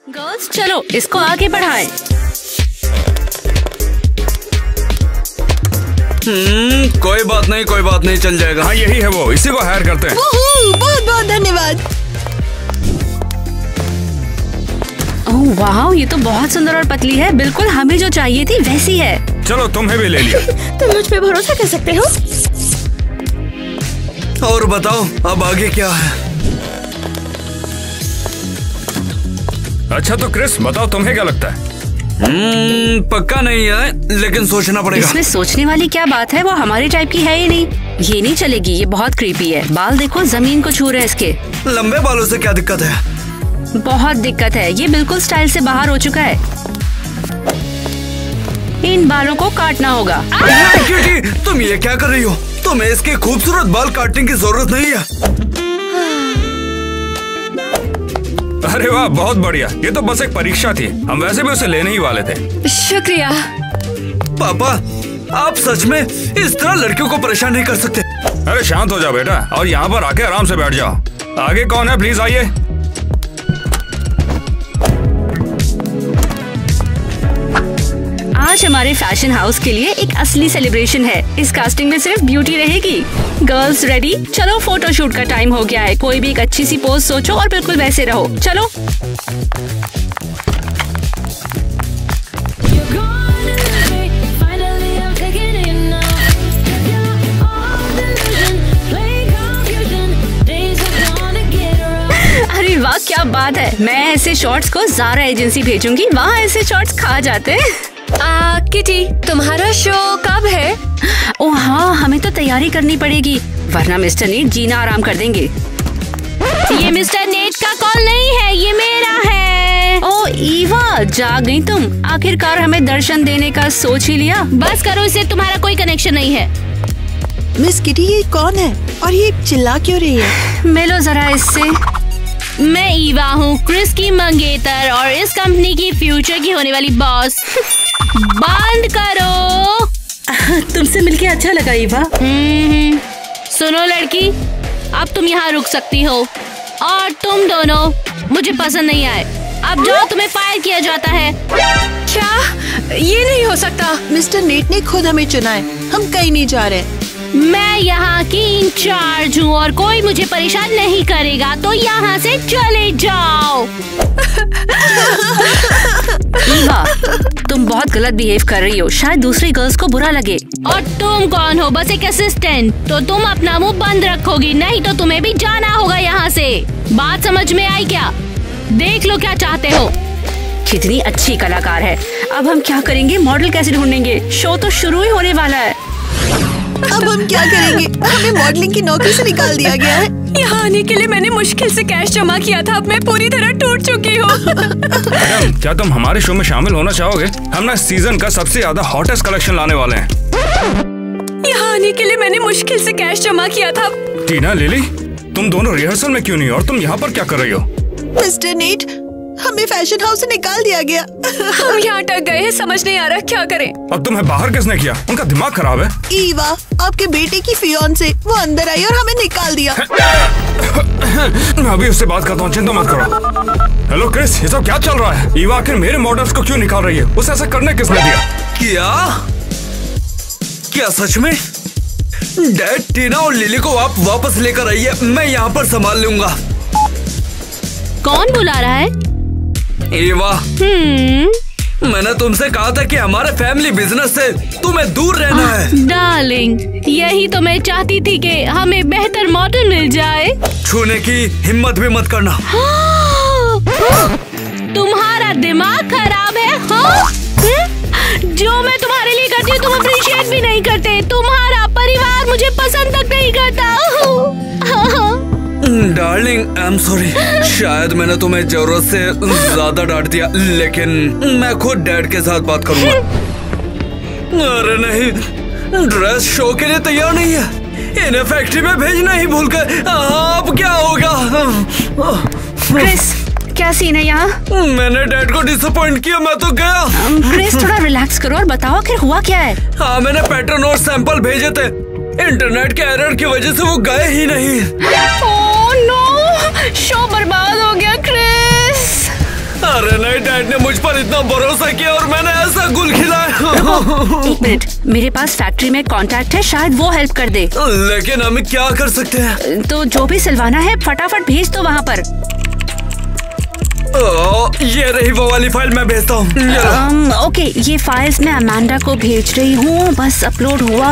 Girls चलो इसको आगे बढ़ाएं। कोई बात नहीं चल जाएगा। हाँ यही है वो, इसी को हायर करते हैं। बहुत बहुत धन्यवाद। ओह वाह, ये तो बहुत सुंदर और पतली है, बिल्कुल हमें जो चाहिए थी वैसी है। चलो तुम्हें भी ले लिया। तुम मुझ पे भरोसा कर सकते हो। और बताओ अब आगे क्या है? अच्छा तो क्रिस बताओ तुम्हें क्या लगता है? पक्का नहीं है लेकिन सोचना पड़ेगा। इसमें सोचने वाली क्या बात है, वो हमारी टाइप की है ही नहीं। ये नहीं चलेगी, ये बहुत क्रीपी है। बाल देखो जमीन को छू रहे हैं इसके। लंबे बालों से क्या दिक्कत है? बहुत दिक्कत है, ये बिल्कुल स्टाइल से बाहर हो चुका है। इन बालों को काटना होगा। क्यूटी, तुम ये क्या कर रही हो? तुम्हें इसके खूबसूरत बाल काटने की जरूरत नहीं है। अरे वाह बहुत बढ़िया, ये तो बस एक परीक्षा थी, हम वैसे भी उसे लेने ही वाले थे। शुक्रिया। पापा आप सच में इस तरह लड़कियों को परेशान नहीं कर सकते। अरे शांत हो जाओ बेटा और यहाँ पर आके आराम से बैठ जाओ। आगे कौन है प्लीज आइए। आज हमारे फैशन हाउस के लिए एक असली सेलिब्रेशन है। इस कास्टिंग में सिर्फ ब्यूटी रहेगी। Girls ready? चलो फोटोशूट का टाइम हो गया है। कोई भी एक अच्छी सी पोज सोचो और बिल्कुल वैसे रहो। चलो अरे वाह क्या बात है। मैं ऐसे शॉर्ट्स को ज़ारा एजेंसी भेजूंगी, वहाँ ऐसे शॉर्ट्स खा जाते हैं। किटी तुम्हारा शो कब है? ओह हाँ, हमें तो तैयारी करनी पड़ेगी वरना मिस्टर नीट जीना आराम कर देंगे। ये मिस्टर नेट का कॉल नहीं है, ये मेरा है। ओह ईवा, जाग गई तुम। आखिरकार हमें दर्शन देने का सोच ही लिया। बस करो, इससे तुम्हारा कोई कनेक्शन नहीं है। मिस किटी ये कौन है और ये चिल्ला क्यों रही है? मिलो जरा इससे। मैं ईवा हूँ, क्रिस की मंगेतर और इस कंपनी की फ्यूचर की होने वाली बॉस। बंद करो। तुमसे मिलके अच्छा लगा ईवा। सुनो लड़की, अब तुम यहाँ रुक सकती हो और तुम दोनों मुझे पसंद नहीं आए। अब जाओ, तुम्हें फायर किया जाता है। क्या? ये नहीं हो सकता। मिस्टर नेट ने खुद हमें चुना है, हम कहीं नहीं जा रहे। मैं यहाँ की इंचार्ज हूँ और कोई मुझे परेशान नहीं करेगा, तो यहाँ से चले जाओ। ईवा, तुम बहुत गलत बिहेव कर रही हो, शायद दूसरी गर्ल्स को बुरा लगे। और तुम कौन हो? बस एक असिस्टेंट। तो तुम अपना मुंह बंद रखोगी, नहीं तो तुम्हें भी जाना होगा यहाँ से। बात समझ में आई क्या? देख लो क्या चाहते हो। कितनी अच्छी कलाकार है। अब हम क्या करेंगे? मॉडल कैसे ढूंढेंगे? शो तो शुरू ही होने वाला है। अब हम क्या करेंगे? हमें मॉडलिंग की नौकरी से निकाल दिया गया है। यहाँ आने के लिए मैंने मुश्किल से कैश जमा किया था, अब मैं पूरी तरह टूट चुकी हूँ। मैडम क्या तुम हमारे शो में शामिल होना चाहोगे? हम ना इस सीजन का सबसे ज्यादा हॉटेस्ट कलेक्शन लाने वाले हैं। यहाँ आने के लिए मैंने मुश्किल से कैश जमा किया था। टीना, लिली, तुम दोनों रिहर्सल में क्यों नहीं और तुम यहाँ पर क्या कर रही हो? मिस्टर नेट, हमें फैशन हाउस से निकाल दिया गया। हम यहाँ अटक गए हैं, समझ नहीं आ रहा क्या करें। अब तुम्हें बाहर किसने किया? उनका दिमाग खराब है। ईवा, आपके बेटे की फियांसे, वो अंदर आई और हमें निकाल दिया। मैं अभी उससे बात करता हूँ, चिंता मत करो। हेलो क्रिस, ये सब क्या चल रहा है? ईवा आखिर मेरे मॉडल्स को क्यों निकाल रही है? उसे ऐसा करने किसने दिया? क्या सच में? डैड, टीना और लिली को आप वापस लेकर आइए, मैं यहाँ पर संभाल लूंगा। कौन बुला रहा है? ईवा, मैंने तुमसे कहा था कि हमारे फैमिली बिजनेस से तुम्हें दूर रहना है। डार्लिंग, यही तो मैं चाहती थी कि हमें बेहतर मॉडल मिल जाए। छूने की हिम्मत भी मत करना। तुम्हारा दिमाग खराब है? जो मैं तुम्हारे लिए करती हूँ तुम अप्रिशिएट भी नहीं करते। तुम्हारा परिवार मुझे पसंद तक नहीं करता। Darling, I am sorry. शायद मैंने तुम्हें जरूरत से ज्यादा डांट दिया, लेकिन मैं खुद डैड के साथ बात करूंगा। अरे नहीं, ड्रेस शो के लिए तैयार नहीं है। इन्हें फैक्ट्री में भेजना ही भूल गए। अब क्या होगा? क्रिस, क्या सीन है यहाँ? मैंने डैड को डिसअपॉइंट किया, मैं तो गया। क्रिस थोड़ा रिलैक्स करो और बताओ आखिर हुआ क्या है? हाँ, मैंने पैटर्न और सैंपल भेजे थे, इंटरनेट के एरर की वजह से वो गए ही नहीं। ओह नो, शो बर्बाद हो गया क्रिस। अरे नहीं, डैड ने मुझ पर इतना भरोसा किया और मैंने ऐसा गुल खिलाया। एक मिनट, मेरे पास फैक्ट्री में कांटेक्ट है, शायद वो हेल्प कर दे। लेकिन हम क्या कर सकते हैं? तो जो भी सिलवाना है फटाफट भेज दो वहाँ पर। ये रही वो वाली फाइल, मैं भेजता हूँ। ओके, ये फाइल्स मैं अमांडा को भेज रही हूँ, बस अपलोड हुआ।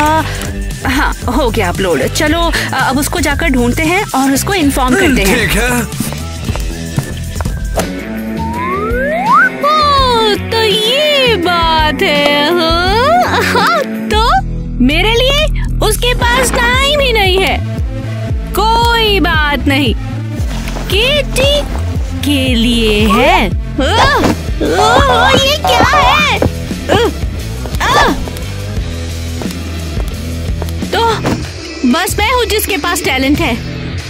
हाँ, हो गया अपलोड। चलो अब उसको जाकर ढूंढते हैं और उसको इन्फॉर्म करते हैं। ठीक है। तो ये बात है। हाँ, तो मेरे लिए उसके पास टाइम ही नहीं है। कोई बात नहीं, किटी के लिए है। ये क्या है? तो बस मैं हूँ जिसके पास टैलेंट है।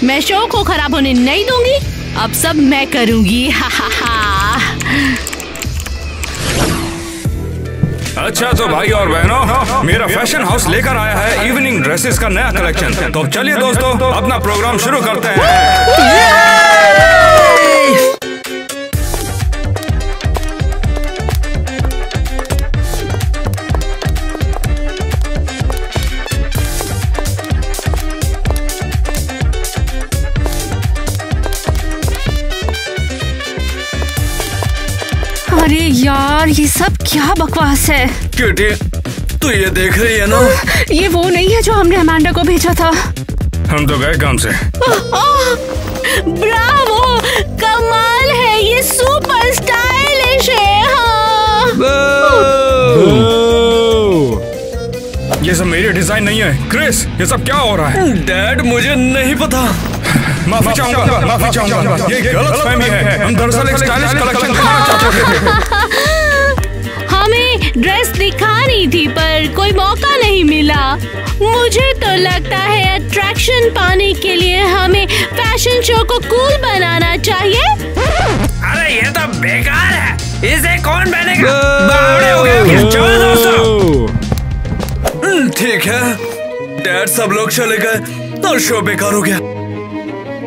मैं शो को खराब होने नहीं दूंगी। अब सब मैं करूंगी। अच्छा तो भाई और बहनों, मेरा फैशन हाउस लेकर आया है इवनिंग ड्रेसेस का नया कलेक्शन। तो चलिए दोस्तों, अपना प्रोग्राम शुरू करते हैं। अरे यार, ये सब क्या बकवास है। किटी, तू ये देख रही है ना? ये वो नहीं है जो हमने अमांडा को भेजा था। हम तो गए काम से। ब्रावो, कमाल है, ये सुपर स्टाइलिश है। हाँ। ये सब मेरी डिजाइन नहीं है। क्रिस, ये सब क्या हो रहा है? डैड, मुझे नहीं पता। माफी चाहूंगा, माफी चाहूंगा। ये गलतफहमी है। हम दरअसल एक स्टाइलिश कलेक्शन दिखाना चाहते थे। हमें ड्रेस दिखानी थी पर कोई मौका नहीं मिला। मुझे तो लगता है अट्रैक्शन पाने के लिए हमें फैशन शो को कूल बनाना चाहिए। अरे ये तो बेकार है, इसे कौन पहनेगा? बावड़े हो गए। चलो दोस्तों। ठीक है, डैड सब लोग चले गए और शो बेकार हो गया।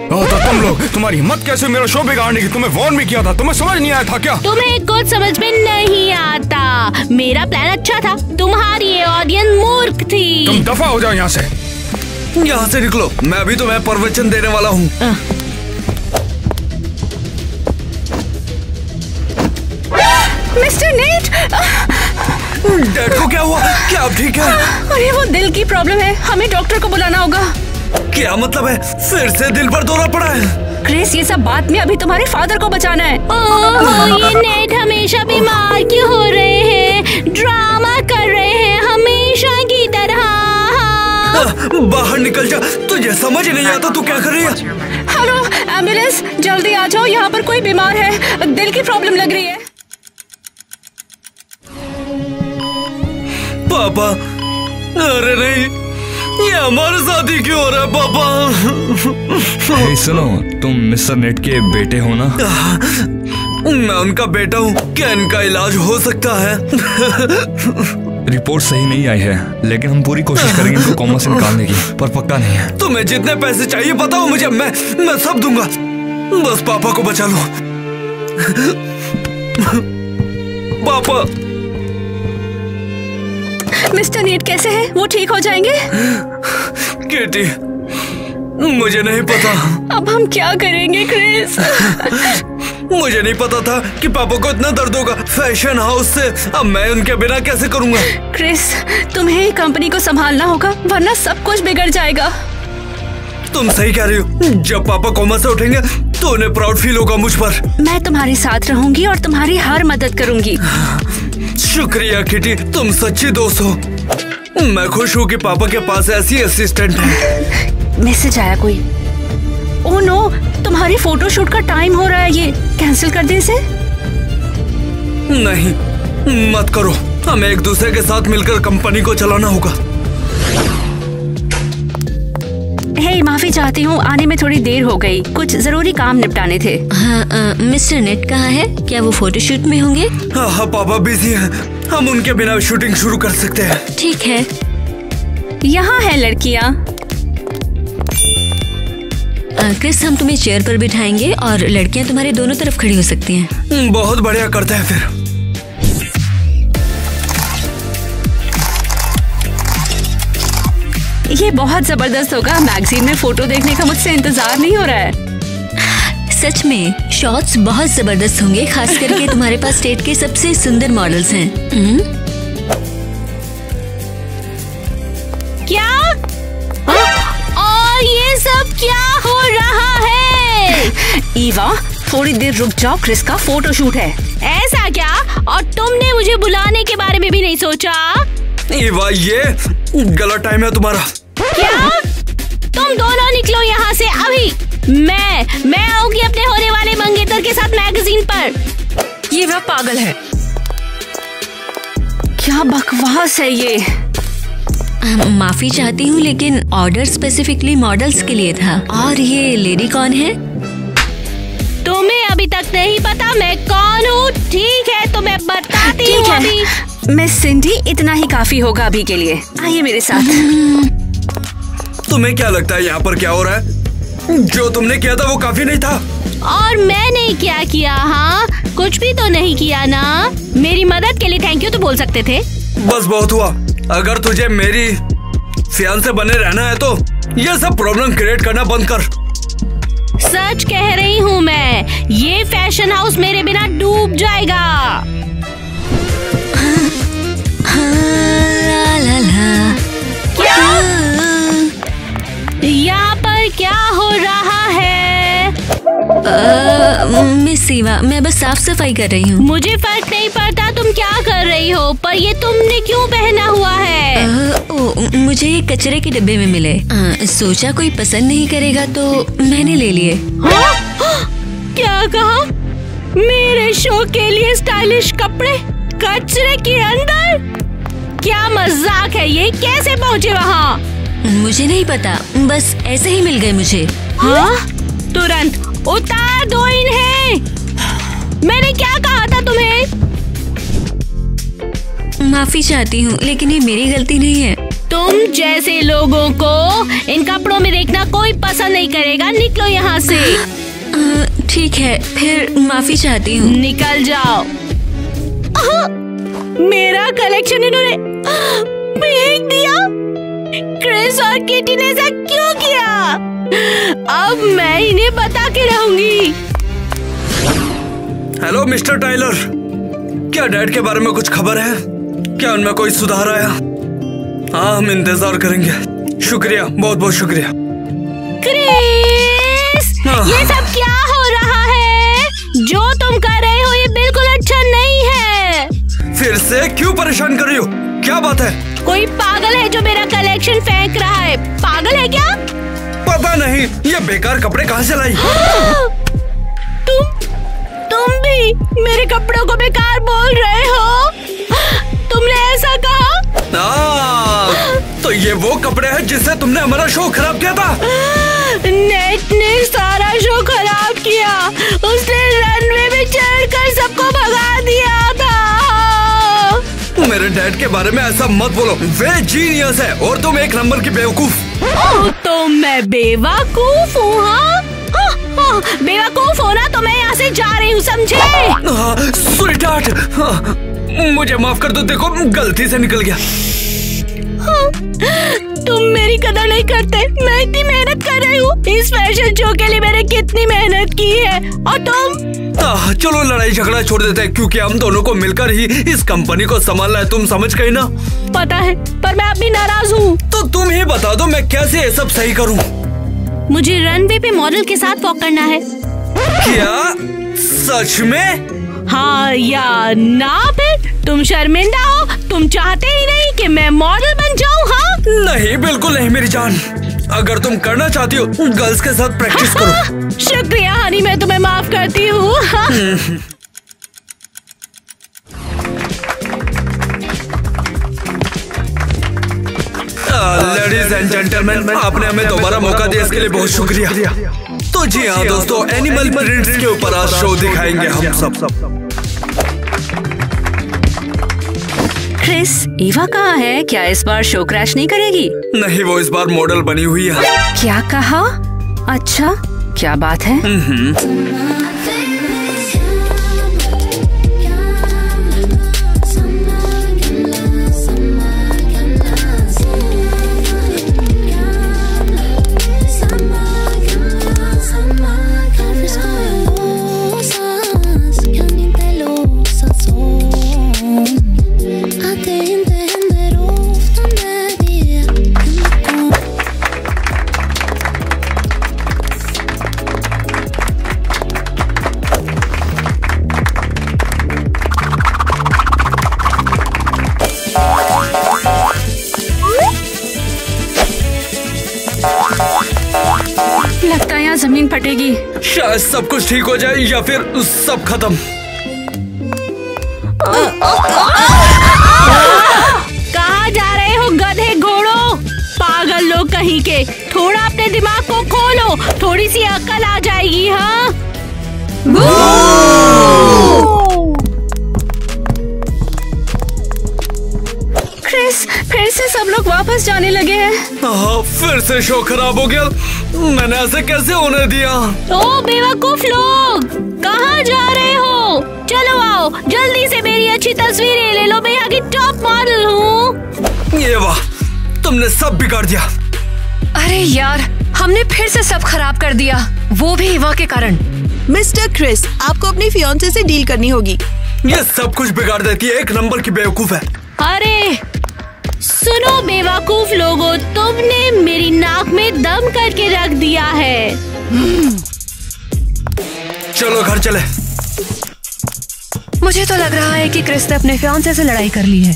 तो तुम लोग, तुम्हारी हिम्मत कैसे मेरा शो बिगाड़ने की? तुम्हें वार्न भी किया था, तुम्हें समझ नहीं आया था क्या? तुम्हें कुछ समझ में नहीं आता। मेरा प्लान अच्छा था, तुम्हारी ये ऑडियंस मूर्ख थी। तुम दफा हो जाओ यहाँ से। यहाँ से निकलो, मैं भी तुम्हें प्रवचन देने वाला हूँ। मिस्टर नेट, डैड को क्या हुआ? क्या आप ठीक है? अरे वो दिल की प्रॉब्लम है, हमें डॉक्टर को बुलाना होगा। क्या मतलब है? फिर से दिल पर दौरा पड़ा है? क्रिस, ये सब बाद में, अभी तुम्हारे फादर को बचाना है। ये नेट हमेशा बीमार क्यों हो रहे हैं? ड्रामा कर रहे हैं हमेशा की तरह। बाहर निकल जा, तुझे समझ नहीं आता तू क्या कर रही है? हेलो एम्बुलेंस, जल्दी आ जाओ, यहाँ पर कोई बीमार है, दिल की प्रॉब्लम लग रही है। पापा, अरे नहीं, ये हमारे साथ ही क्यों हो रहा है पापा? hey, सुनो, तुम मिस्टर नेट के बेटे हो ना? मैं उनका बेटा हूँ, क्या इनका इलाज हो सकता है? रिपोर्ट सही नहीं आई है, लेकिन हम पूरी कोशिश करेंगे इनको कोमा से निकालने की, पर पक्का नहीं है। तुम्हें जितने पैसे चाहिए बताओ मुझे, मैं सब दूंगा, बस पापा को बचा लो। पापा। मिस्टर नेट कैसे हैं? वो ठीक हो जाएंगे? किटी, मुझे नहीं पता। अब हम क्या करेंगे क्रिस? मुझे नहीं पता था कि पापा को इतना दर्द होगा फैशन हाउस से। अब मैं उनके बिना कैसे करूंगा? क्रिस, तुम्हें ही कंपनी को संभालना होगा, वरना सब कुछ बिगड़ जाएगा। तुम सही कह रही हो, जब पापा कोमा से उठेंगे तो उन्हें प्राउड फील होगा मुझ पर। मैं तुम्हारे साथ रहूंगी और तुम्हारी हर मदद करूंगी। शुक्रिया किटी, तुम सच्ची दोस्त हो। मैं खुश हूँ कि पापा के पास ऐसी असिस्टेंट है। मैसेज आया कोई। ओह नो, तुम्हारी फोटोशूट का टाइम हो रहा है, ये कैंसिल कर दे इसे। नहीं, मत करो, हमें एक दूसरे के साथ मिलकर कंपनी को चलाना होगा। हे, माफी चाहती हूँ, आने में थोड़ी देर हो गई, कुछ जरूरी काम निपटाने थे। हाँ, मिस्टर नेट कहाँ है? क्या वो फोटोशूट में होंगे? हाँ, पापा बिजी हैं, हम उनके बिना शूटिंग शुरू कर सकते हैं। ठीक है। यहाँ है लड़कियाँ। क्रिस, हम तुम्हें चेयर पर बिठाएंगे और लड़कियां तुम्हारे दोनों तरफ खड़ी हो सकती हैं। बहुत बढ़िया, करते हैं फिर। ये बहुत जबरदस्त होगा। मैगजीन में फोटो देखने का मुझसे इंतजार नहीं हो रहा है। सच में शॉट्स बहुत जबरदस्त होंगे, खास करके तुम्हारे पास स्टेट के सबसे सुंदर मॉडल्स हैं। क्या? और ये सब क्या हो रहा है? ईवा, थोड़ी देर रुक जाओ, क्रिस का फोटो शूट है। ऐसा क्या? और तुमने मुझे बुलाने के बारे में भी नहीं सोचा? ईवा, ये गलत टाइम है तुम्हारा। क्या? तुम दोनों निकलो यहाँ से अभी। मैं आऊंगी अपने होने वाले मंगेतर के साथ मैगजीन पर। ये वह पागल है। क्या बकवास है ये। माफी चाहती हूँ, लेकिन ऑर्डर स्पेसिफिकली मॉडल्स के लिए था। और ये लेडी कौन है? तुम्हें अभी तक नहीं पता मैं कौन हूँ? ठीक है, तो मैं बताती हूँ अभी। मिस सिंडी, इतना ही काफी होगा अभी के लिए। आइए मेरे साथ। तुम्हें क्या लगता है यहाँ पर क्या हो रहा है? जो तुमने किया था वो काफी नहीं था। और मैंने क्या किया? हाँ, कुछ भी तो नहीं किया ना। मेरी मदद के लिए थैंक यू तो बोल सकते थे। बस बहुत हुआ। अगर तुझे मेरी फियांसे बने रहना है तो ये सब प्रॉब्लम क्रिएट करना बंद कर। सच कह रही हूँ मैं, ये फैशन हाउस मेरे बिना डूब जाएगा। क्या? यहाँ पर क्या हो रहा है? मिस ईवा, मैं बस साफ सफाई कर रही हूँ। मुझे फर्क नहीं पड़ता तुम क्या कर रही हो, पर ये तुमने क्यों पहना हुआ है? मुझे ये कचरे के डिब्बे में मिले। सोचा कोई पसंद नहीं करेगा तो मैंने ले लिए। क्या कहा? मेरे शो के लिए स्टाइलिश कपड़े कचरे के अंदर? क्या मजाक है ये? कैसे पहुँचे वहाँ? मुझे नहीं पता, बस ऐसे ही मिल गए मुझे। हाँ? तुरंत उतार दो इन्हें। मैंने क्या कहा था तुम्हें? माफी चाहती हूँ, लेकिन ये मेरी गलती नहीं है। तुम जैसे लोगों को इन कपड़ों में देखना कोई पसंद नहीं करेगा। निकलो यहाँ से। ठीक है, फिर माफी चाहती हूँ। निकल जाओ। मेरा कलेक्शन इन्होंने फेंक दिया। क्रिस और किटी ने ऐसा क्यों किया? अब मैं इन्हें बता के रहूंगी। हेलो मिस्टर टाइलर, क्या डैड के बारे में कुछ खबर है? क्या उनमें कोई सुधार आया? हाँ, हम इंतजार करेंगे। शुक्रिया, बहुत बहुत शुक्रिया। क्रिस, ये सब क्या हो रहा है? जो तुम कर रहे हो ये बिल्कुल अच्छा नहीं है। फिर से क्यों परेशान कर रही हो? क्या बात है? कोई पागल है जो मेरा कलेक्शन फेंक रहा है। पागल है क्या? पता नहीं, ये बेकार कपड़े कहाँ से लाई? तुम भी मेरे कपड़ों को बेकार बोल रहे हो? तुमने ऐसा कहा? तो ये वो कपड़े हैं जिससे तुमने हमारा शो खराब किया था। नेट ने सारा शो खराब किया। उसने रनवे में चढ़कर सबको भगा दिया था। मेरे डैड के बारे में ऐसा मत बोलो, वे जीनियस है और तुम एक नंबर की बेवकूफ। तो मैं बेवकूफ हूँ? हाँ, बेवकूफ हो ना, तो मैं यहाँ से जा रही हूँ, समझे? स्वीटहार्ट, मुझे माफ कर दो, देखो गलती से निकल गया। तुम मेरी कदर नहीं करते। मैं इतनी मेहनत कर रही हूँ इस फैशन शो के लिए। मैंने कितनी मेहनत की है और तुम? चलो लड़ाई झगड़ा छोड़ देते हैं, क्योंकि हम दोनों को मिलकर ही इस कंपनी को संभालना है। तुम समझ गई ना? पता है, पर मैं अभी नाराज हूँ। तो तुम ही बता दो मैं कैसे ये सब सही करूँ? मुझे रनवे पे मॉडल के साथ वॉक करना है। क्या सच में? हाँ या ना? फिर तुम शर्मिंदा हो? तुम चाहते ही नहीं कि मैं मॉडल बन जाऊँ? हाँ? नहीं, बिल्कुल नहीं मेरी जान। अगर तुम करना चाहती हो गर्ल्स के साथ प्रैक्टिस करो। शुक्रिया हनी, मैं तुम्हें माफ करती हूँ। लेडीज एंड जेंटलमैन, आपने हमें दोबारा मौका दिया, इसके लिए बहुत शुक्रिया। तो जी हाँ दोस्तों, एनिमल प्रिंट्स के ऊपर आज शो दिखाएंगे हम सब। क्रिस, ईवा कहाँ है? क्या इस बार शो क्रैश नहीं करेगी? नहीं, वो इस बार मॉडल बनी हुई है। क्या कहा? अच्छा, क्या बात है? लगता है यहाँ जमीन फटेगी। शायद सब कुछ ठीक हो जाए या फिर सब खत्म। कहाँ जा रहे हो गधे घोड़ों? पागल लोग कहीं के। थोड़ा अपने दिमाग को खोलो, थोड़ी सी अक्ल आ जाएगी। हाँ क्रिस, फिर से सब लोग वापस जाने लगे हैं। हाँ, फिर से शो खराब हो गया। मैंने ऐसे कैसे होने दिया? ओ बेवकूफ लोग, कहाँ जा रहे हो? चलो आओ, जल्दी से मेरी अच्छी तस्वीरें ले लो। मैं यहाँ की टॉप मॉडल हूँ। ये वाह, तुमने सब बिगाड़ दिया। अरे यार, हमने फिर से सब खराब कर दिया, वो भी इवा के कारण। मिस्टर क्रिस, आपको अपनी फियांसे से डील करनी होगी। ये सब कुछ बिगाड़ देती है, एक नंबर की बेवकूफ है। अरे सुनो बेवकूफ लोगों, तुमने मेरी नाक में दम करके रख दिया है। चलो घर चले। मुझे तो लग रहा है कि क्रिस ने अपने फियांसे से लड़ाई कर ली है।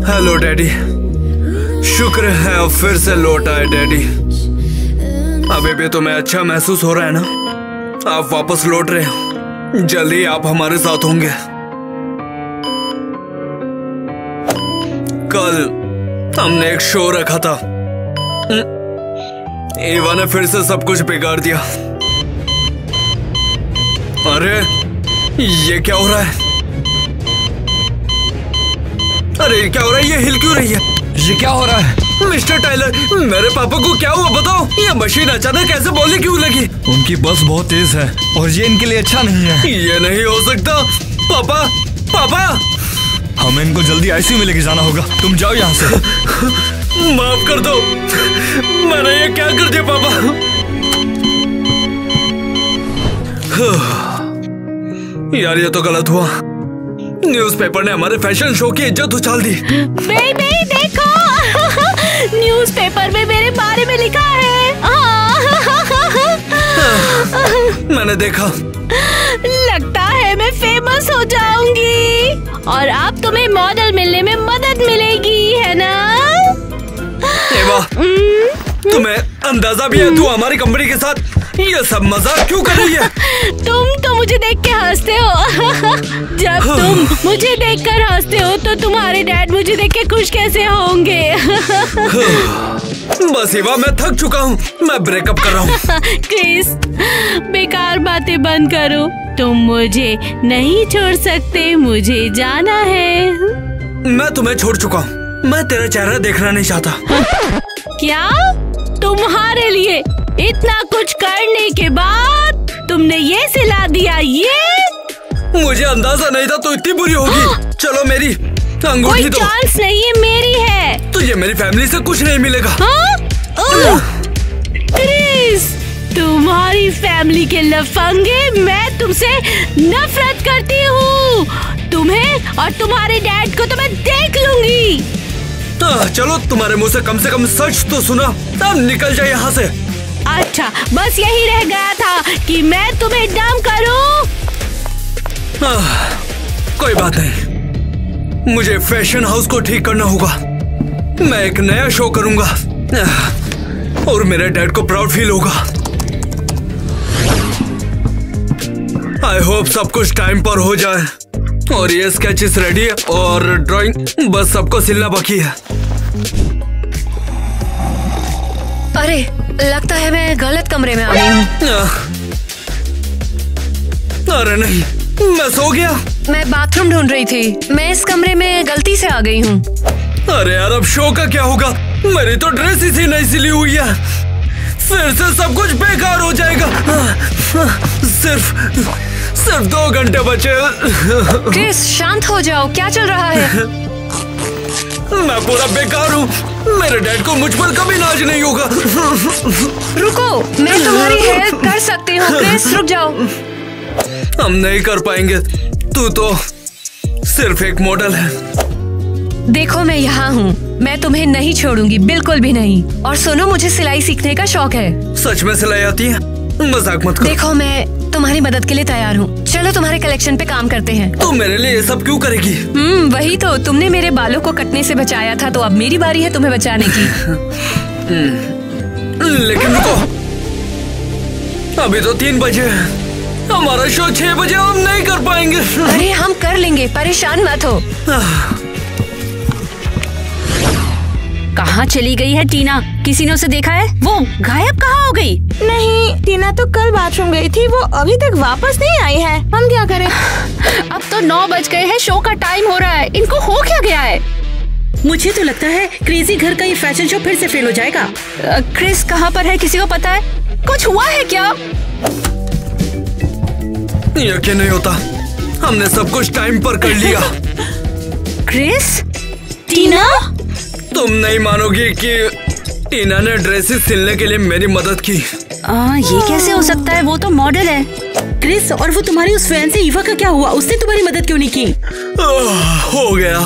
हेलो डैडी, शुक्र है अब फिर से लौट आए डैडी। अभी भी तुम्हें अच्छा महसूस हो रहा है ना? आप वापस लौट रहे हो, जल्दी आप हमारे साथ होंगे। कल हमने एक शो रखा था, ईवा ने फिर से सब कुछ बिगाड़ दिया। अरे ये क्या हो रहा है? अरे क्या हो रहा है? ये हिल क्यों रही है? ये क्या हो रहा है? मिस्टर टाइलर, मेरे पापा को क्या हुआ बताओ? ये मशीन अचानक कैसे बोलने क्यों लगी? उनकी बस बहुत तेज है और ये इनके लिए अच्छा नहीं है। ये नहीं हो सकता। पापा, पापा, हमें इनको जल्दी आईसीयू में लेके जाना होगा। तुम जाओ यहाँ से। माफ कर दो, मैंने ये क्या कर दिया पापा? यार ये तो गलत हुआ। न्यूज़पेपर ने हमारे फैशन शो की इज्जत उछाल दी। बेबी देखो, न्यूज़पेपर में मेरे बारे में लिखा है। मैंने देखा। लगता है मैं फेमस हो जाऊंगी और अब तुम्हें मॉडल मिलने में मदद मिलेगी, है ना? एवा, तुम्हें अंदाजा भी है तू हमारी कंपनी के साथ ये सब मजाक क्यों कर रही है? तुम तो मुझे देख के हंसते हो। जब तुम मुझे देखकर हंसते हो तो तुम्हारे डैड मुझे देख के खुश कैसे होंगे? बस एवा, मैं थक चुका हूँ, मैं ब्रेकअप कर रहा हूँ। क्रिस, बेकार बातें बंद करो। तुम मुझे नहीं छोड़ सकते, मुझे जाना है। मैं तुम्हें छोड़ चुका हूँ, मैं तेरा चेहरा देखना नहीं चाहता। क्या? तुम्हारे लिए इतना कुछ करने के बाद तुमने ये सिला दिया? ये मुझे अंदाजा नहीं था तो इतनी बुरी होगी। चलो मेरी अंगूठी कोई दो। चांस नहीं है, मेरी है। तुझे मेरी फैमिली से कुछ नहीं मिलेगा। हाँ? क्रिस, तुम्हारी फैमिली के लफंगे, मैं तुमसे नफरत करती हूँ। तुम्हें और तुम्हारे डैड को तो मैं देख लूंगी। चलो तुम्हारे मुंह से कम सच तो सुना, तब निकल जाए यहाँ से। अच्छा, बस यही रह गया था कि मैं तुम्हें डम करूं। कोई बात नहीं, मुझे फैशन हाउस को ठीक करना होगा। मैं एक नया शो करूंगा और मेरे डैड को प्राउड फील होगा। आई होप सब कुछ टाइम पर हो जाए। और ये स्केचेस रेडी है और ड्राइंग बस सबको सिलना बाकी है। अरे लगता है मैं गलत कमरे में आ गई हूँ। अरे नहीं, मैं सो गया। मैं बाथरूम ढूंढ रही थी। मैं इस कमरे में गलती से आ गई हूँ। अरे यार, अब शो का क्या होगा? मेरी तो ड्रेस इसी नहीं सिली हुई है। फिर से सब कुछ बेकार हो जाएगा। सिर्फ 2 घंटे बचे। क्रिस, शांत हो जाओ। क्या चल रहा है? मैं पूरा बेकार हूँ। मेरे डैड को मुझ पर कभी नाज नहीं होगा। रुको, मैं तुम्हारी हेल्प कर सकती हूँ। क्रिस, रुक जाओ। हम नहीं कर पाएंगे। तू तो सिर्फ एक मॉडल है। देखो, मैं यहाँ हूँ। मैं तुम्हें नहीं छोड़ूंगी, बिल्कुल भी नहीं। और सुनो, मुझे सिलाई सीखने का शौक है। सच में सिलाई आती है? मजाक मत कर। देखो, मैं तुम्हारी मदद के लिए तैयार हूँ। चलो तुम्हारे कलेक्शन पे काम करते हैं। तू मेरे लिए ये सब क्यों करेगी? वही तो। तुमने मेरे बालों को कटने से बचाया था, तो अब मेरी बारी है तुम्हें बचाने की। लेकिन रुको, अभी तो 3 बजे। हमारा शो 6 बजे। हम नहीं कर पाएंगे। अरे हम कर लेंगे, परेशान मत हो। कहाँ चली गई है टीना? किसी ने उसे देखा है? वो गायब कहाँ हो गई? नहीं, टीना तो कल बाथरूम गई थी। वो अभी तक वापस नहीं आई है। हम क्या करें? अब तो 9 बज गए हैं। शो का टाइम हो रहा है। इनको हो क्या गया है? मुझे तो लगता है क्रेजी घर का ये फैशन शो फिर से फेल हो जाएगा। क्रिस कहाँ पर है? किसी को पता है? कुछ हुआ है क्या? यकीन नहीं होता, हमने सब कुछ टाइम पर कर लिया। क्रिस, टीना, तुम नहीं मानोगी कि टीना ने ड्रेसेस सिलने के लिए मेरी मदद की। ये कैसे हो सकता है? वो तो मॉडल है। क्रिस, और वो तुम्हारी उस फैन से ईवा का क्या हुआ? उसने तुम्हारी मदद क्यों नहीं की? हो गया।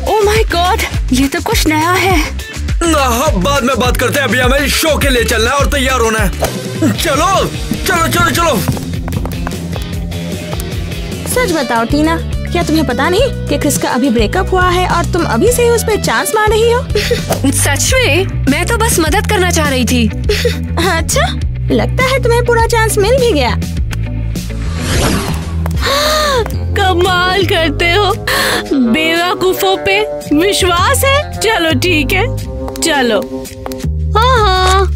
ओह माय गॉड, ये तो कुछ नया है। बाद में बात करते हैं। अभी हमें शो के लिए चलना है और तैयार होना है। चलो चलो चलो चलो। सच बताओ टीना, क्या तुम्हें पता नहीं कि क्रिस का अभी ब्रेकअप हुआ है और तुम अभी से ही उस पर चांस मार रही हो? सच में? मैं तो बस मदद करना चाह रही थी। अच्छा, लगता है तुम्हें पूरा चांस मिल भी गया। कमाल करते हो। बेवकूफों पे विश्वास है। चलो ठीक है, चलो। हाँ,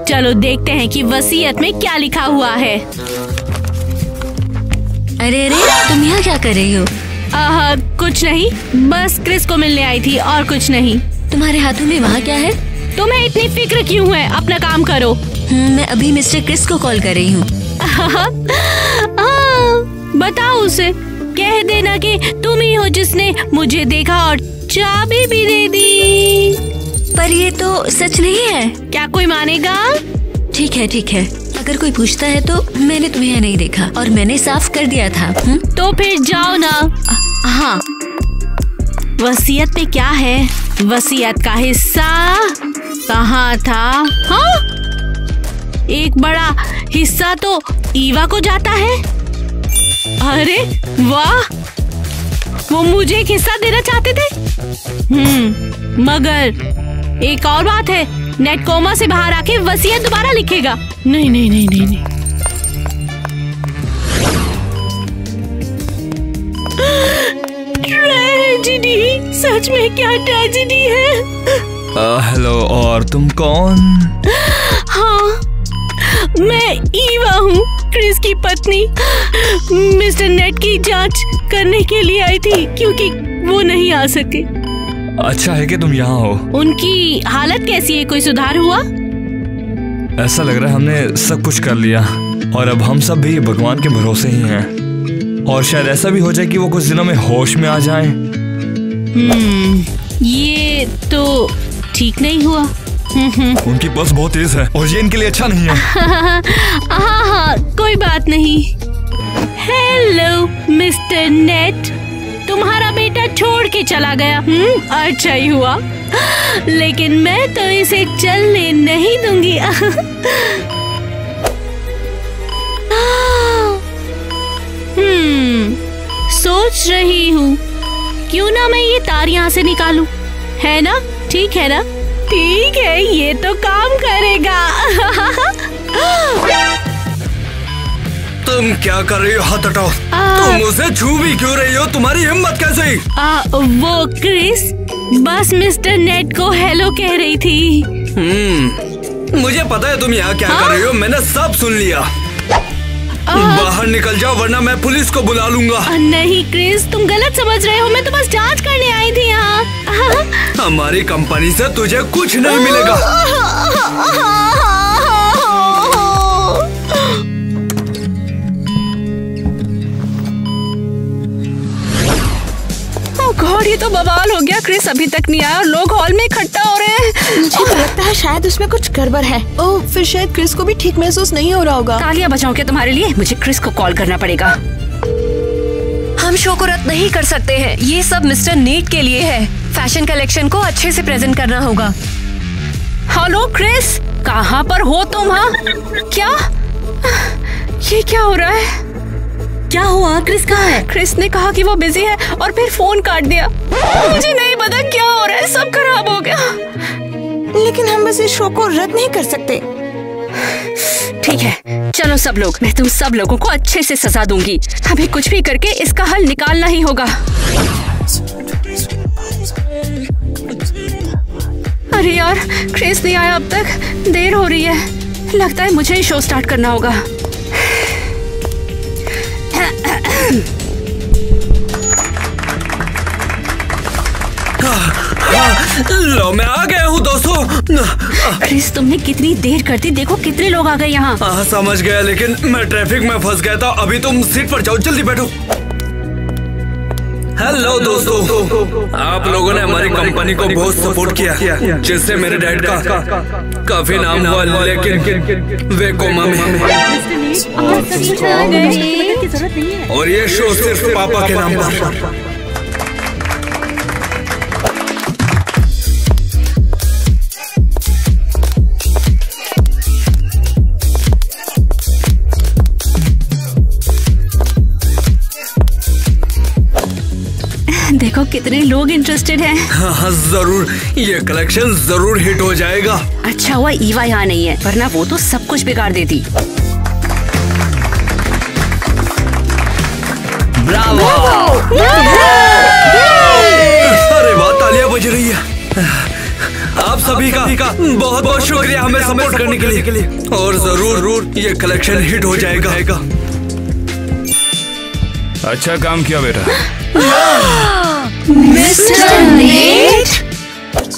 चलो देखते हैं कि वसीयत में क्या लिखा हुआ है। अरे तुम यहाँ क्या कर रही हो? कुछ नहीं, बस क्रिस को मिलने आई थी और कुछ नहीं। तुम्हारे हाथों में वहाँ क्या है? तुम्हें इतनी फिक्र क्यों है? अपना काम करो। मैं अभी मिस्टर क्रिस को कॉल कर रही हूँ। बताओ उसे, कह देना कि तुम ही हो जिसने मुझे देखा और चाबी भी दे दी। पर ये तो सच नहीं है। क्या कोई मानेगा? ठीक है, अगर कोई पूछता है तो मैंने तुम्हें यहाँ नहीं देखा और मैंने साफ कर दिया था। तो फिर जाओ ना। हाँ, वसीयत में क्या है? वसीयत का हिस्सा कहाँ था? हाँ, एक बड़ा हिस्सा तो ईवा को जाता है। अरे वाह, वो मुझे एक हिस्सा देना चाहते थे। मगर एक और बात है, नेट कोमा से बाहर आके वसीयत दोबारा लिखेगा। नहीं। ट्रेजेडी, सच में क्या ट्रेजेडी है? हेलो, और तुम कौन? हाँ, मैं ईवा हूँ, क्रिस की पत्नी। मिस्टर नेट की जांच करने के लिए आई थी क्योंकि वो नहीं आ सके। अच्छा है कि तुम यहाँ हो। उनकी हालत कैसी है? कोई सुधार हुआ? ऐसा लग रहा है हमने सब कुछ कर लिया और अब हम सब भी भगवान के भरोसे ही हैं। और शायद ऐसा भी हो जाए कि वो कुछ दिनों में होश में आ जाएं। ये तो ठीक नहीं हुआ। उनकी पल्स बहुत तेज है और ये इनके लिए अच्छा नहीं है। हाँ, कोई बात नहीं। हेलो मिस्टर नेट, तुम्हारा बेटा छोड़ के चला गया। अच्छा ही हुआ, लेकिन मैं तो इसे चलने नहीं दूंगी। सोच रही हूँ क्यों ना मैं ये तार यहाँ से निकालूं, है ना? ठीक है ना? ठीक है, ये तो काम करेगा। तुम क्या कर रही हो? हाथ हटाओ। तुम उसे छू भी क्यों रही हो? तुम्हारी हिम्मत कैसे? वो क्रिस बस मिस्टर नेट को हेलो कह रही थी। मुझे पता है तुम यहाँ क्या कर रही हो। मैंने सब सुन लिया। बाहर निकल जाओ वरना मैं पुलिस को बुला लूंगा। नहीं क्रिस, तुम गलत समझ रहे हो। मैं तो बस जांच करने आई थी यहाँ। हमारी कंपनी से तुझे कुछ नहीं मिलेगा। गॉड, ये तो बवाल हो गया। क्रिस अभी तक नहीं आया और लोग हॉल में इकट्ठा हो रहे हैं। मुझे तो लगता है शायद उसमें कुछ गड़बड़ है। ओह, फिर शायद क्रिस को भी ठीक महसूस नहीं हो रहा होगा। तालियां बजाऊं क्या तुम्हारे लिए? मुझे क्रिस को कॉल करना पड़ेगा। हम शो को रद्द नहीं कर सकते हैं। ये सब मिस्टर नीट के लिए है। फैशन कलेक्शन को अच्छे से प्रेजेंट करना होगा। हेलो क्रिस, कहाँ पर हो तुम? हाँ, क्या ये क्या हो रहा है? क्या हुआ? क्रिस कहाँ है? क्रिस ने कहा कि वो बिजी है और फिर फोन काट दिया। मुझे नहीं पता क्या हो रहा है, सब खराब हो गया। लेकिन हम बस इस शो को रद्द नहीं कर सकते। ठीक है, चलो सब लोग, मैं तुम सब लोगों को अच्छे से सजा दूंगी। हमें कुछ भी करके इसका हल निकालना ही होगा। अरे यार, क्रिस नहीं आया अब तक, देर हो रही है। लगता है मुझे ही शो स्टार्ट करना होगा। लो, मैं आ गया हूँ दोस्तों। क्रिस, तुमने कितनी देर कर दी? देखो कितने लोग आ गए यहाँ। समझ गया, लेकिन मैं ट्रैफिक में फंस गया था। अभी तुम सीट पर जाओ, जल्दी बैठो। हेलो दोस्तों, आप लोगों ने हमारी कंपनी को बहुत सपोर्ट किया, जिससे मेरे डैड का काफी नाम हुआ, लेकिन वे कोमा में हैं। और ये शो सिर्फ पापा के नाम पर। देखो कितने लोग इंटरेस्टेड हैं। हाँ जरूर, ये कलेक्शन जरूर हिट हो जाएगा। अच्छा हुआ ईवा यहाँ नहीं है, वरना वो तो सब कुछ बिगाड़ देती। ब्रावो! अरे वाह, तालियां बज रही है। आप सभी का बहुत बहुत शुक्रिया हमें सपोर्ट करने के लिए। और जरूर ये कलेक्शन हिट हो जाएगा। अच्छा काम किया बेटा। मिस्टर नीट,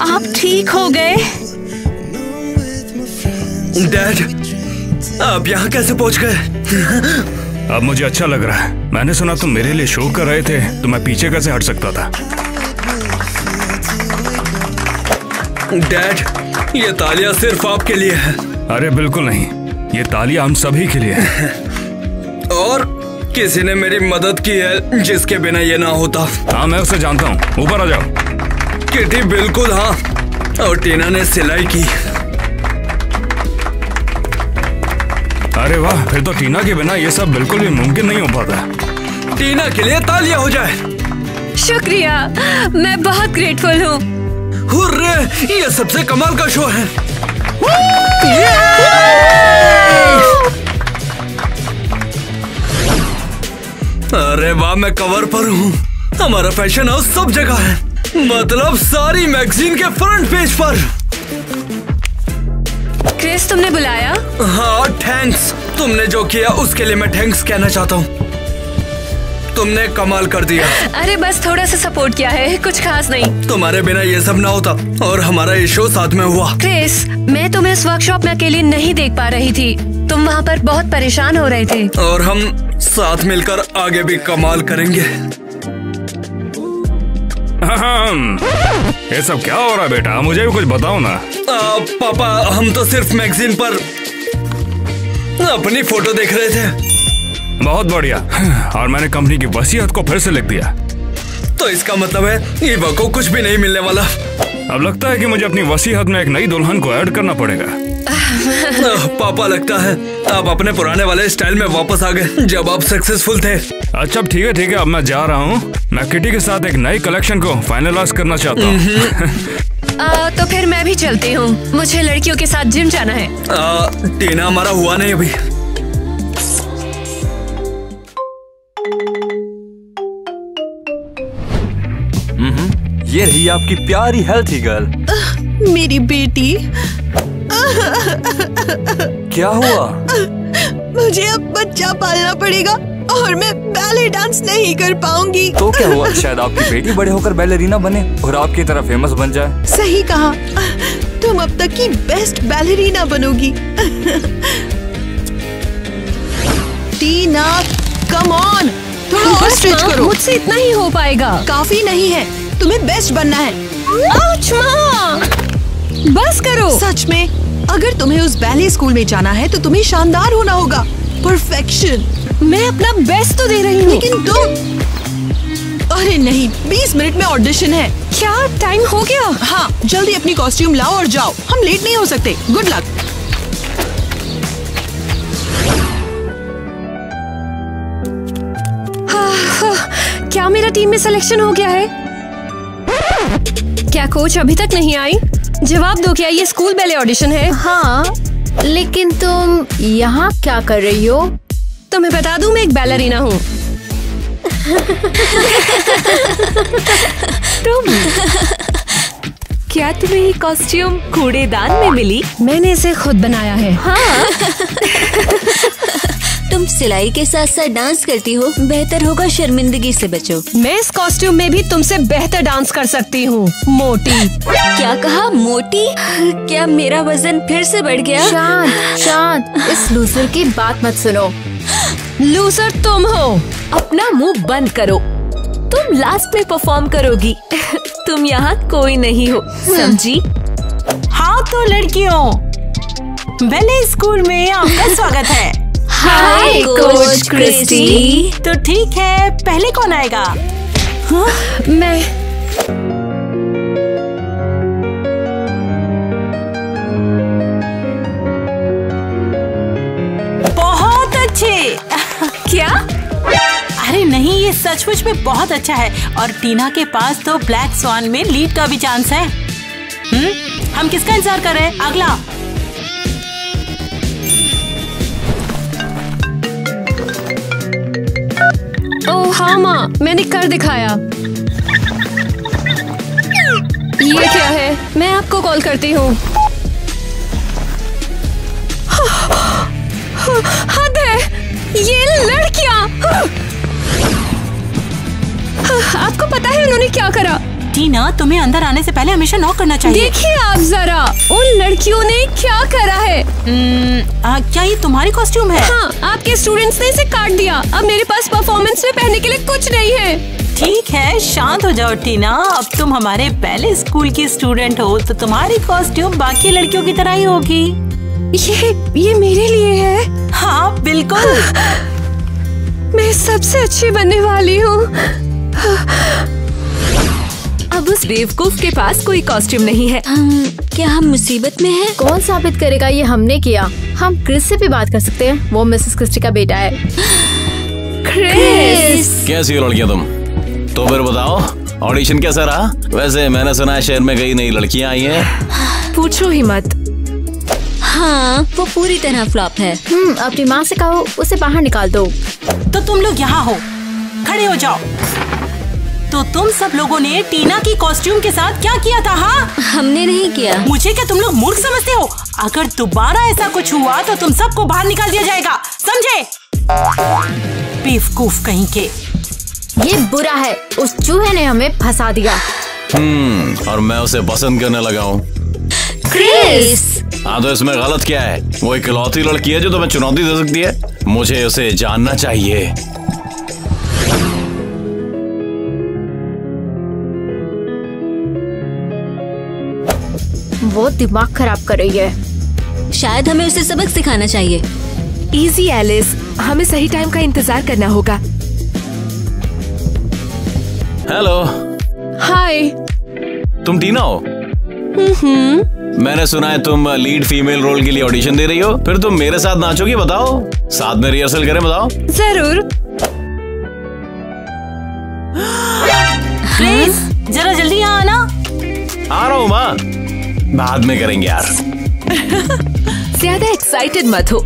आप ठीक हो गए? डैड, आप यहाँ कैसे पहुँच गए? अब मुझे अच्छा लग रहा है। मैंने सुना तुम मेरे लिए शो कर रहे थे, तो मैं पीछे कैसे हट सकता था। डैड, ये तालियां सिर्फ आपके लिए है। अरे बिल्कुल नहीं, ये तालियां हम सभी के लिए है। और किसी ने मेरी मदद की है, जिसके बिना ये ना होता। हाँ, मैं उसे जानता हूँ। ऊपर आ जाओ। किटी बिल्कुल हाँ, और टीना ने सिलाई की। अरे वाह, फिर तो टीना के बिना ये सब बिल्कुल भी मुमकिन नहीं हो पाता। टीना के लिए तालियां हो जाए। शुक्रिया, मैं बहुत ग्रेटफुल हूँ। हुर्रे, ये सबसे कमाल का शो है। अरे वाह, मैं कवर पर हूँ। हमारा फैशन हाउस सब जगह है, मतलब सारी मैगजीन के फ्रंट पेज पर। क्रिस, तुमने बुलाया? हाँ, थैंक्स। तुमने जो किया उसके लिए मैं थैंक्स कहना चाहता हूँ। तुमने कमाल कर दिया। अरे बस थोड़ा सा सपोर्ट किया है, कुछ खास नहीं। तुम्हारे बिना ये सब ना होता और हमारा ये शो साथ में हुआ। क्रिस, मैं तुम्हें इस वर्कशॉप में अकेली नहीं देख पा रही थी। तुम वहाँ पर बहुत परेशान हो रहे थे। और हम साथ मिलकर आगे भी कमाल करेंगे। ये सब क्या हो रहा है बेटा? मुझे भी कुछ बताओ ना। पापा, हम तो सिर्फ मैगजीन पर अपनी फोटो देख रहे थे। बहुत बढ़िया। और मैंने कंपनी की वसीयत को फिर से लिख दिया। तो इसका मतलब है ईवा को कुछ भी नहीं मिलने वाला। अब लगता है कि मुझे अपनी वसीयत में एक नई दुल्हन को ऐड करना पड़ेगा। पापा, लगता है आप अपने पुराने वाले स्टाइल में वापस आ गए, जब आप सक्सेसफुल थे। अच्छा ठीक है, अब मैं जा रहा हूँ। मैं किटी के साथ एक नई कलेक्शन को फाइनलाइज करना चाहता हूँ। तो फिर मैं भी चलती हूँ, मुझे लड़कियों के साथ जिम जाना है। टीना, हमारा हुआ नहीं अभी। ये रही आपकी प्यारी हेल्थी गर्ल। मेरी बेटी। क्या हुआ? मुझे अब बच्चा पालना पड़ेगा और मैं बैले डांस नहीं कर पाऊंगी। तो क्या हुआ, शायद आपकी बेटी बड़े होकर बैलेरिना बने और आपकी तरह फेमस बन जाए। सही कहा, तुम अब तक की बेस्ट बैलेरिना बनोगी। टीना, कम ऑन, थोड़ा और स्ट्रेच करो। मुझसे इतना ही हो पाएगा। काफी नहीं है, तुम्हें बेस्ट बनना है। आउच माँ, बस करो। सच में, अगर तुम्हें उस बैले स्कूल में जाना है तो तुम्हें शानदार होना होगा, परफेक्शन। मैं अपना बेस्ट तो दे रही हूँ। लेकिन तुम, अरे नहीं, 20 मिनट में ऑडिशन है। क्या टाइम हो गया? हाँ, जल्दी अपनी कॉस्ट्यूम लाओ और जाओ, हम लेट नहीं हो सकते। Good luck. क्या मेरा टीम में सिलेक्शन हो गया है? क्या कोच अभी तक नहीं आई? जवाब दो, क्या ये स्कूल बैले ऑडिशन है? हाँ, लेकिन तुम यहाँ क्या कर रही हो? तुम्हें बता दूं, मैं एक बैलरीना हूँ। क्या तुम्हें ये कॉस्ट्यूम कूड़ेदान में मिली? मैंने इसे खुद बनाया है। हाँ। तुम सिलाई के साथ साथ डांस करती हो, बेहतर होगा शर्मिंदगी से बचो। मैं इस कॉस्ट्यूम में भी तुमसे बेहतर डांस कर सकती हूँ, मोटी। क्या कहा, मोटी? क्या मेरा वजन फिर से बढ़ गया? शांत शांत, इस लूजर की बात मत सुनो। लूजर तुम हो। अपना मुंह बंद करो, तुम लास्ट में परफॉर्म करोगी। तुम यहाँ कोई नहीं हो, समझी? हाँ तो लड़कियों, बैले स्कूल में आपका स्वागत है। हाय कोच क्रिस्टी। तो ठीक है, पहले कौन आएगा? मैं। बहुत अच्छे। क्या? अरे नहीं, ये सचमुच में बहुत अच्छा है और टीना के पास तो ब्लैक स्वान में लीड का भी चांस है। हम किसका इंतजार कर रहे हैं? अगला। ओह हाँ माँ, मैंने कर दिखाया। ये क्या है? मैं आपको कॉल करती हूँ। हद है, ये लड़कियाँ। आपको पता है उन्होंने क्या करा? टीना, तुम्हें अंदर आने से पहले हमेशा नॉक करना चाहिए। देखिए आप जरा, उन लड़कियों ने क्या करा है। क्या ये तुम्हारी कॉस्ट्यूम है? हाँ, आपके स्टूडेंट्स ने इसे काट दिया। अब मेरे पास परफॉर्मेंस में पहनने के लिए कुछ नहीं है। ठीक है, शांत हो जाओ टीना। अब तुम हमारे बैले स्कूल की स्टूडेंट हो तो तुम्हारी कॉस्ट्यूम बाकी लड़कियों की तरह ही होगी। ये मेरे लिए है? हाँ बिल्कुल। मैं सबसे अच्छी बनने वाली हूँ। अब उस बेवकूफ के पास कोई कॉस्ट्यूम नहीं है। क्या हम मुसीबत में हैं? कौन साबित करेगा ये हमने किया? हम क्रिस से भी बात कर सकते हैं, वो मिसेस क्रिस्टी का बेटा है। क्रिस, कैसी हो लड़कियां तुम? तो फिर बताओ, ऑडिशन कैसा रहा? वैसे मैंने सुना है शहर में कई नई लड़कियां आई हैं। पूछो ही मत। हाँ, वो पूरी तरह फ्लॉप है। अपनी माँ से कहो उसे बाहर निकाल दो। तो तुम लोग यहाँ हो, खड़े हो जाओ। तो तुम सब लोगों ने टीना की कॉस्ट्यूम के साथ क्या किया था? हाँ, हमने नहीं किया। मुझे क्या तुम लोग मूर्ख समझते हो? अगर दोबारा ऐसा कुछ हुआ तो तुम सबको बाहर निकाल दिया जाएगा, समझे? बेवकूफ कहीं के। ये बुरा है, उस चूहे ने हमें फंसा दिया। और मैं उसे पसंद करने लगा हूँ। क्रिस, हाँ तो इसमें गलत क्या है? वो इकलौती लड़की है जो तुम्हें चुनौती दे सकती है। मुझे उसे जानना चाहिए। वो दिमाग खराब कर रही है। शायद हमें उसे सबक सिखाना चाहिए। इजी एलिस, हमें सही टाइम का इंतजार करना होगा। हेलो। हाय। तुम टीना हो? मैंने सुना है तुम लीड फीमेल रोल के लिए ऑडिशन दे रही हो। फिर तुम मेरे साथ नाचोगी? बताओ, साथ में रिहर्सल करें। बताओ। जरूर। प्लीज जरा जल्दी यहाँ आना। आ रहा हूँ माँ, बाद में करेंगे यार। ज्यादा एक्साइटेड मत हो,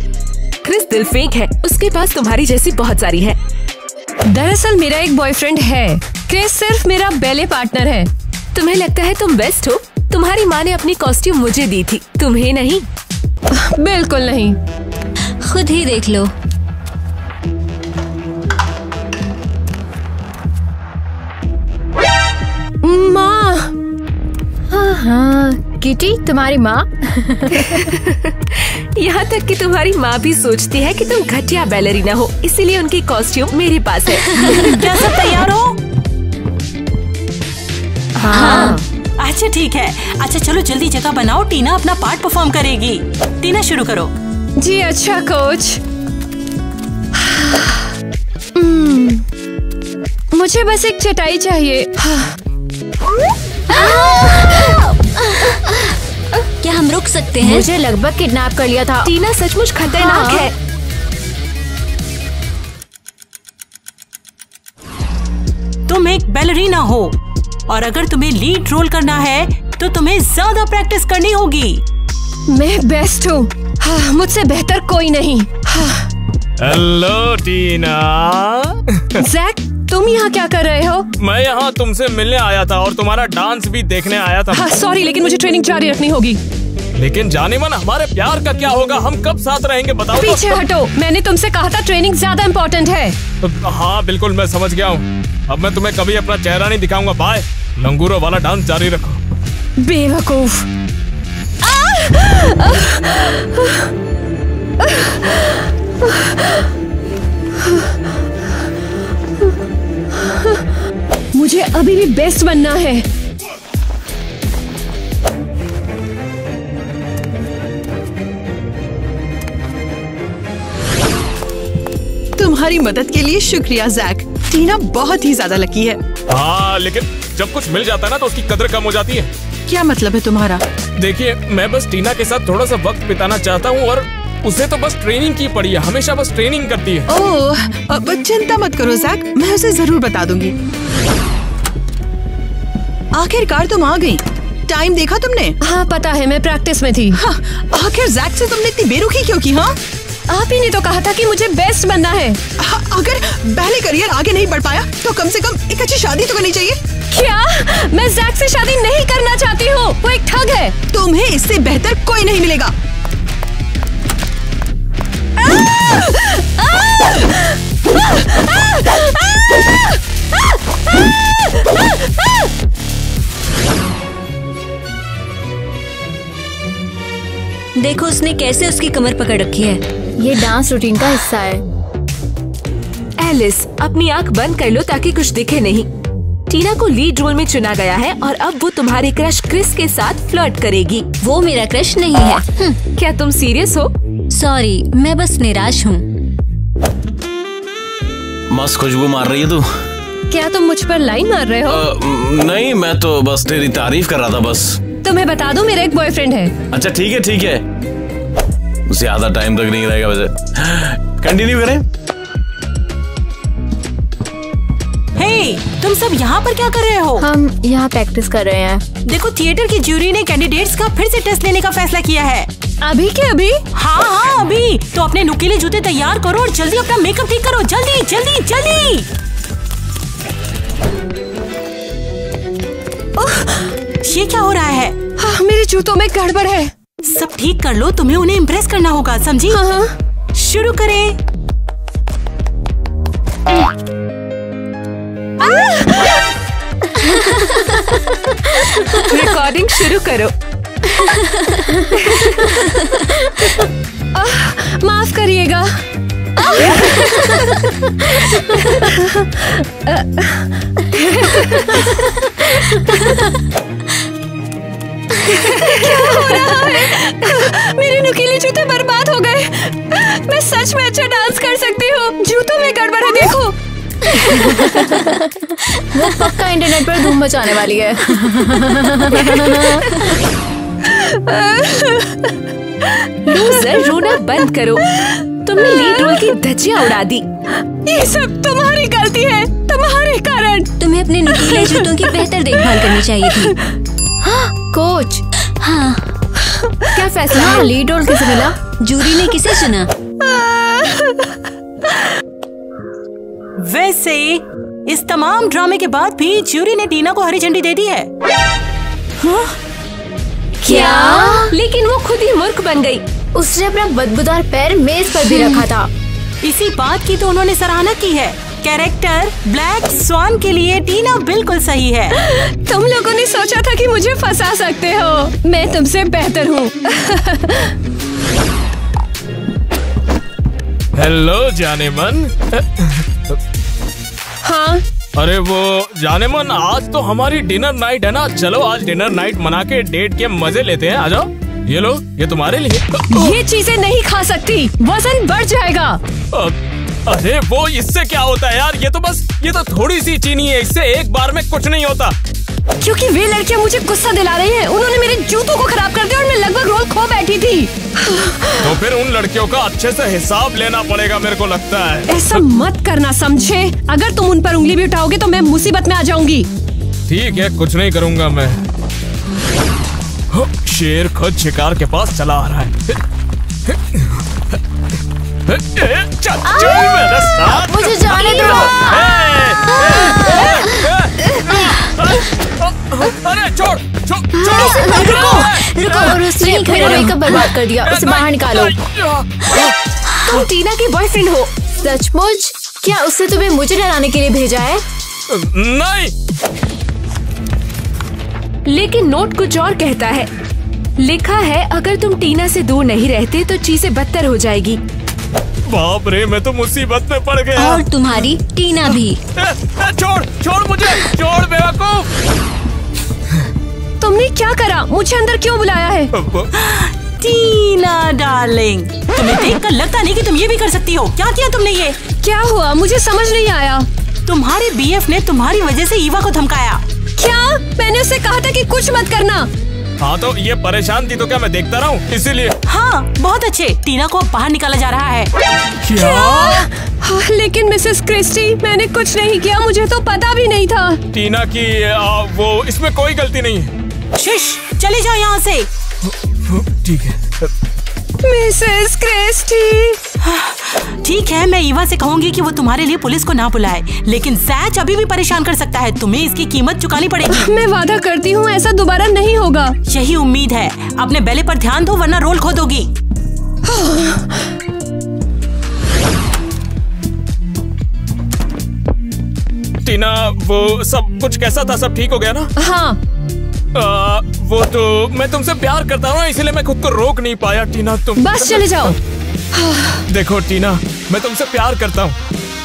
क्रिस दिल फेंक है, उसके पास तुम्हारी जैसी बहुत सारी है। दरअसल मेरा एक बॉयफ्रेंड है, क्रिस सिर्फ मेरा बैले पार्टनर है। तुम्हें लगता है तुम बेस्ट हो? तुम्हारी माँ ने अपनी कॉस्ट्यूम मुझे दी थी, तुम्हें नहीं। बिल्कुल नहीं। खुद ही देख लो। हाँ किटी, तुम्हारी माँ। यहाँ तक कि तुम्हारी माँ भी सोचती है कि तुम घटिया बैलरीना हो, इसीलिए उनकी कॉस्ट्यूम मेरे पास है। क्या सब तैयार हो? हाँ। अच्छा ठीक है। अच्छा चलो जल्दी जगह बनाओ, टीना अपना पार्ट परफॉर्म करेगी। टीना शुरू करो। जी अच्छा कोच। मुझे बस एक चटाई चाहिए। क्या हम रुक सकते हैं? मुझे लगभग किडनैप कर लिया था। टीना सचमुच खतरनाक है। तुम एक बैलरीना हो और अगर तुम्हें लीड रोल करना है तो तुम्हें ज्यादा प्रैक्टिस करनी होगी। मैं बेस्ट हूँ। हाँ, मुझसे बेहतर कोई नहीं। हाँ। हेलो टीना। जैक, तुम यहाँ क्या कर रहे हो? मैं यहाँ तुमसे मिलने आया था और तुम्हारा डांस भी देखने आया था। हाँ, सॉरी लेकिन मुझे ट्रेनिंग जारी रखनी होगी। लेकिन जाने मन, हमारे प्यार का क्या होगा? हम कब साथ रहेंगे बताओ? पीछे हटो, मैंने तुमसे कहा था ट्रेनिंग ज्यादा इम्पोर्टेंट है। हाँ बिल्कुल, मैं समझ गया हूँ। अब मैं तुम्हें कभी अपना चेहरा नहीं दिखाऊंगा। बाय। लंगूरों वाला डांस जारी रखो। बेवकूफ। मुझे अभी भी बेस्ट बनना है। तुम्हारी मदद के लिए शुक्रिया जैक। टीना बहुत ही ज्यादा लकी है। हाँ, लेकिन जब कुछ मिल जाता है ना तो उसकी कदर कम हो जाती है। क्या मतलब है तुम्हारा? देखिए, मैं बस टीना के साथ थोड़ा सा वक्त बिताना चाहता हूँ और उसे तो बस ट्रेनिंग की पड़ी है, हमेशा बस ट्रेनिंग करती है। ओह, चिंता मत करो जैक, मैं उसे जरूर बता दूंगी। आखिरकार तुम आ गई। टाइम देखा तुमने? हाँ पता है, मैं प्रैक्टिस में थी। हाँ, आखिर जैक से तुमने इतनी बेरुखी क्यों की? हाँ, आप ही ने तो कहा था कि मुझे बेस्ट बनना है। अगर पहले करियर आगे नहीं बढ़ पाया तो कम से कम एक अच्छी शादी तो करनी चाहिए। क्या? मैं जैक से शादी नहीं करना चाहती हूँ, वो एक ठग है। तुम्हें इससे बेहतर कोई नहीं मिलेगा। देखो उसने कैसे उसकी कमर पकड़ रखी है। ये डांस रूटीन का हिस्सा है। एलिस, अपनी आंख बंद कर लो ताकि कुछ दिखे नहीं। टीना को लीड रोल में चुना गया है और अब वो तुम्हारे क्रश क्रिस के साथ फ्लर्ट करेगी। वो मेरा क्रश नहीं है। क्या तुम सीरियस हो? सॉरी, मैं बस निराश हूँ। मस्त खुशबू मार रही है तू। क्या तुम मुझ पर लाइन मार रहे हो? नहीं, मैं तो बस तेरी तारीफ कर रहा था बस। तुम्हें बता दूं, मेरा एक बॉयफ्रेंड है। अच्छा ठीक है ठीक है, ज्यादा टाइम तक नहीं रहेगा वैसे। कंटिन्यू करें। हे, तुम सब यहाँ पर क्या कर रहे हो? हम यहाँ प्रैक्टिस कर रहे हैं। देखो, थिएटर की ज्यूरी ने कैंडिडेट्स का फिर से टेस्ट लेने का फैसला किया है। अभी के अभी? हाँ अभी। तो अपने नुकीले जूते तैयार करो और जल्दी अपना मेकअप ठीक करो। जल्दी जल्दी जल्दी। ये क्या हो रहा है? हाँ, मेरे जूतों में गड़बड़ है। सब ठीक कर लो, तुम्हें उन्हें इम्प्रेस करना होगा, समझी? हाँ। शुरू करें। रिकॉर्डिंग शुरू करो। माफ करिएगा। क्या हो रहा है? मेरे नुकीले जूते बर्बाद हो गए। मैं सच में अच्छा डांस कर सकती हूँ। जूतों में गड़बड़ है, देखो। वो पक्का इंटरनेट पर धूम मचाने वाली है। लूजर, रोना बंद करो। तुमने लीड रोल की धज्जियां उड़ा दी। ये सब तुम्हारी गलती है, तुम्हारे कारण। तुम्हें अपने नुकीले जूतों की बेहतर देखभाल करनी चाहिए थी। कोच। हाँ, क्या फैसला है? लीड रोल किसे मिला? जूरी ने किसे चुना? वैसे इस तमाम ड्रामे के बाद भी ज्यूरी ने टीना को हरी झंडी दे दी है। हाँ? क्या? लेकिन वो खुद ही मूर्ख बन गई। उसने अपना बदबूदार पैर मेज पर भी रखा था। इसी बात की तो उन्होंने सराहना की है। कैरेक्टर ब्लैक स्वान के लिए टीना बिल्कुल सही है। तुम लोगों ने सोचा था कि मुझे फंसा सकते हो। मैं तुमसे बेहतर हूँ। हेलो जानेमन। हाँ अरे वो जानेमन, आज तो हमारी डिनर नाइट है ना। चलो आज डिनर नाइट मना के डेट के मजे लेते हैं। आ जाओ, ये लो, ये तुम्हारे लिए। ये चीजें नहीं खा सकती, वजन बढ़ जाएगा। अरे वो इससे क्या होता है यार, ये तो थोड़ी सी चीनी है, इससे एक बार में कुछ नहीं होता। क्योंकि वे लड़कियां मुझे गुस्सा दिला रही हैं। उन्होंने मेरे जूतों को खराब कर दिया और मैं लगभग रोल खो बैठी थी। तो फिर उन लड़कियों का अच्छे से हिसाब लेना पड़ेगा, मेरे को लगता है। ऐसा मत करना, समझे? अगर तुम उन पर उंगली भी उठाओगे तो मैं मुसीबत में आ जाऊंगी। ठीक है, कुछ नहीं करूंगा मैं। शेर खुद शिकार के पास चला आ रहा है। चल मेरे साथ। मुझे जाने दो। अरे छोड़। रुको, उसने मेरा मेकअप बर्बाद कर दिया। उसे बाहर निकालो। तुम टीना की बॉयफ्रेंड हो? सचमुच? क्या उसने तुम्हें मुझे डराने के लिए भेजा है? नहीं, लेकिन नोट कुछ और कहता है। लिखा है अगर तुम टीना से दूर नहीं रहते तो चीजें बदतर हो जाएगी। बाप रे, मैं तो मुसीबत में पड़ गया। और तुम्हारी टीना भी। छोड़ मुझे, छोड़ बेवकूफ। तुमने क्या करा? मुझे अंदर क्यों बुलाया है? टीना डार्लिंग, तुम्हें देखकर लगता नहीं कि तुम ये भी कर सकती हो। क्या किया तुमने ये? क्या हुआ? मुझे समझ नहीं आया। तुम्हारे बीएफ ने तुम्हारी वजह से ईवा को धमकाया। क्या? मैंने उसे कहा था कि कुछ मत करना। हाँ तो ये परेशान थी तो क्या मैं देखता रहा हूँ, इसीलिए। हाँ बहुत अच्छे। टीना को बाहर निकाला जा रहा है। क्या? हाँ, लेकिन मिसेस क्रिस्टी, मैंने कुछ नहीं किया, मुझे तो पता भी नहीं था। टीना की वो इसमें कोई गलती नहीं है। शिश, चले जाओ यहाँ से। ठीक है मिसेस क्रिस्टी। ठीक है, मैं ईवा से कहूँगी कि वो तुम्हारे लिए पुलिस को ना बुलाए, लेकिन सैच अभी भी परेशान कर सकता है। तुम्हें इसकी कीमत चुकानी पड़ेगी। मैं वादा करती हूँ ऐसा दोबारा नहीं होगा। यही उम्मीद है। अपने बेले पर ध्यान दो वरना रोल खो दोगी। टीना, वो सब कुछ कैसा था? सब ठीक हो गया ना? हाँ। वो तो मैं तुमसे प्यार करता हूँ, इसलिए मैं खुद को रोक नहीं पाया। टीना तुम बस चले जाओ। देखो टीना, मैं तुमसे प्यार करता हूँ।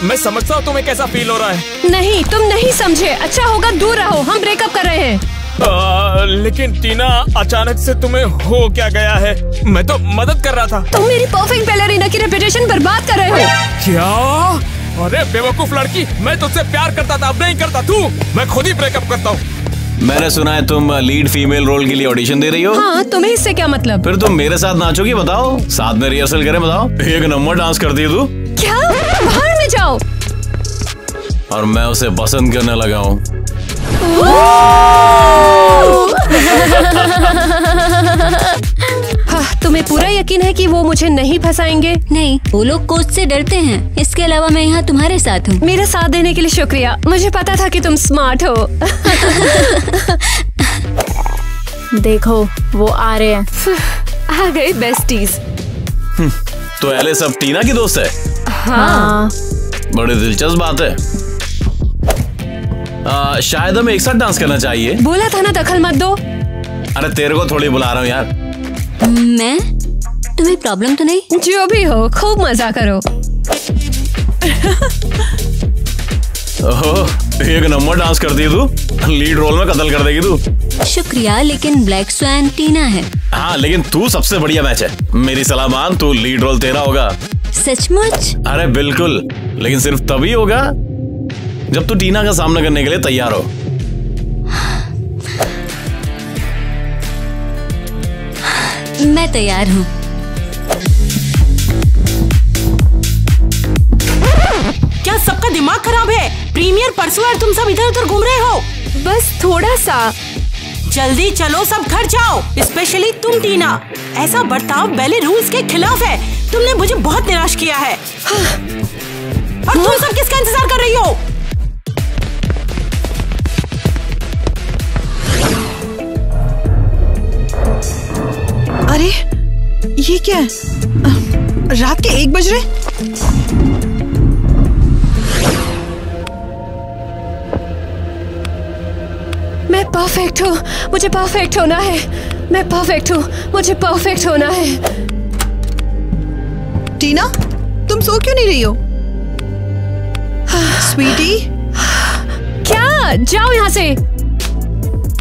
मैं समझता हूँ तुम्हें कैसा फील हो रहा है। नहीं, तुम नहीं समझे। अच्छा होगा दूर रहो, हम ब्रेकअप कर रहे हैं। लेकिन टीना, अचानक से तुम्हें हो क्या गया है? मैं तो मदद कर रहा था। तुम मेरी परफेक्ट बैलेरिना की रेपुटेशन बर्बाद कर रहे हो। क्या? अरे बेवकूफ लड़की, मैं तुझसे प्यार करता था, अब नहीं करता। तू, मैं खुद ही ब्रेकअप करता हूँ। मैंने सुना है तुम लीड फीमेल रोल के लिए ऑडिशन दे रही हो। हाँ, तुम्हें इससे क्या मतलब? फिर तुम मेरे साथ नाचोगी? बताओ, साथ में रिहर्सल करें। बताओ, एक नंबर डांस करती है तू। क्या? बाहर में जाओ। और मैं उसे पसंद करने लगा हूँ। तुम्हें पूरा यकीन है कि वो मुझे नहीं फंसाएंगे? नहीं, वो लोग कोच से डरते हैं। इसके अलावा मैं यहाँ तुम्हारे साथ हूँ। मेरा साथ देने के लिए शुक्रिया। मुझे पता था कि तुम स्मार्ट हो। देखो, वो आ रहे हैं। आ गए बेस्टीज। तो एले सब टीना की दोस्त है? हाँ। बड़ी दिलचस्प बात है। शायद हमें एक साथ डांस करना चाहिए। बोला था ना दखल मत दो। अरे तेरे को थोड़ी बुला रहा हूँ यार। मैं? तुम्हें प्रॉब्लम तो नहीं? जो भी हो, खूब मजा करो। ओह, एक नंबर डांस करती है तू। लीड रोल में कत्ल कर देगी तू। शुक्रिया, लेकिन ब्लैक स्वैन टीना है। हाँ, लेकिन तू सबसे बढ़िया मैच है। मेरी सलाह मान, तू लीड रोल तेरा होगा। सचमुच? अरे बिल्कुल, लेकिन सिर्फ तभी होगा जब तू टीना का सामना करने के लिए तैयार हो। मैं तैयार हूँ। क्या सबका दिमाग खराब है? प्रीमियर परसों और तुम सब इधर उधर घूम रहे हो। बस थोड़ा सा। जल्दी चलो, सब घर जाओ। स्पेशली तुम टीना। ऐसा बर्ताव बैले रूल्स के खिलाफ है। तुमने मुझे बहुत निराश किया है। और तुम सब किसका इंतजार कर रही हो? अरे ये क्या है? रात के 1 बज रहे। मैं परफेक्ट हूँ, मुझे परफेक्ट होना है। मैं परफेक्ट हूँ, मुझे परफेक्ट होना है। टीना, तुम सो क्यों नहीं रही हो? स्वीटी, क्या? जाओ यहाँ से।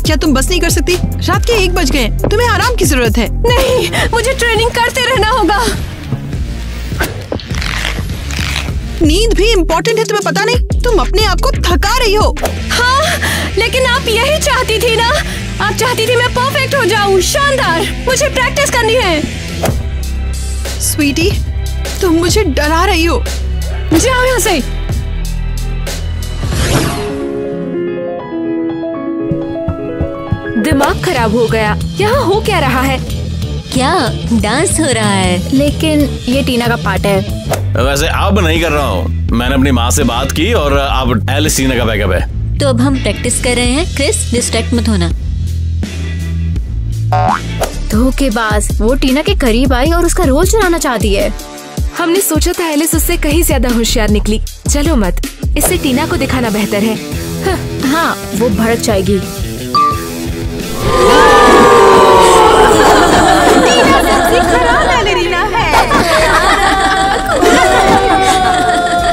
क्या तुम बस नहीं कर सकती? रात के 1 बज गए, तुम्हें आराम की जरूरत है। नहीं, मुझे ट्रेनिंग करते रहना होगा। नींद भी इम्पोर्टेंट है, तुम्हें पता नहीं? तुम अपने आप को थका रही हो। हाँ, लेकिन आप यही चाहती थी ना? आप चाहती थी मैं परफेक्ट हो जाऊं, शानदार। मुझे प्रैक्टिस करनी है। स्वीटी, तुम मुझे डरा रही हो। जाओ यहाँ से। दिमाग खराब हो गया। यहाँ हो क्या रहा है? क्या डांस हो रहा है? लेकिन ये टीना का पार्ट है। वैसे अब नहीं कर रहा हूँ। मैंने अपनी माँ से बात की और अब एलिस टीना का बैकअप है। तो अब हम प्रैक्टिस कर रहे हैं। क्रिस, डिस्ट्रैक्ट मत होना। धोखेबाज, वो टीना के करीब आई और उसका रोल चुराना चाहती है। हमने सोचा था एलिस उससे कहीं ज्यादा होशियार निकली। चलो मत, इससे टीना को दिखाना बेहतर है। हाँ, वो भड़क जाएगी।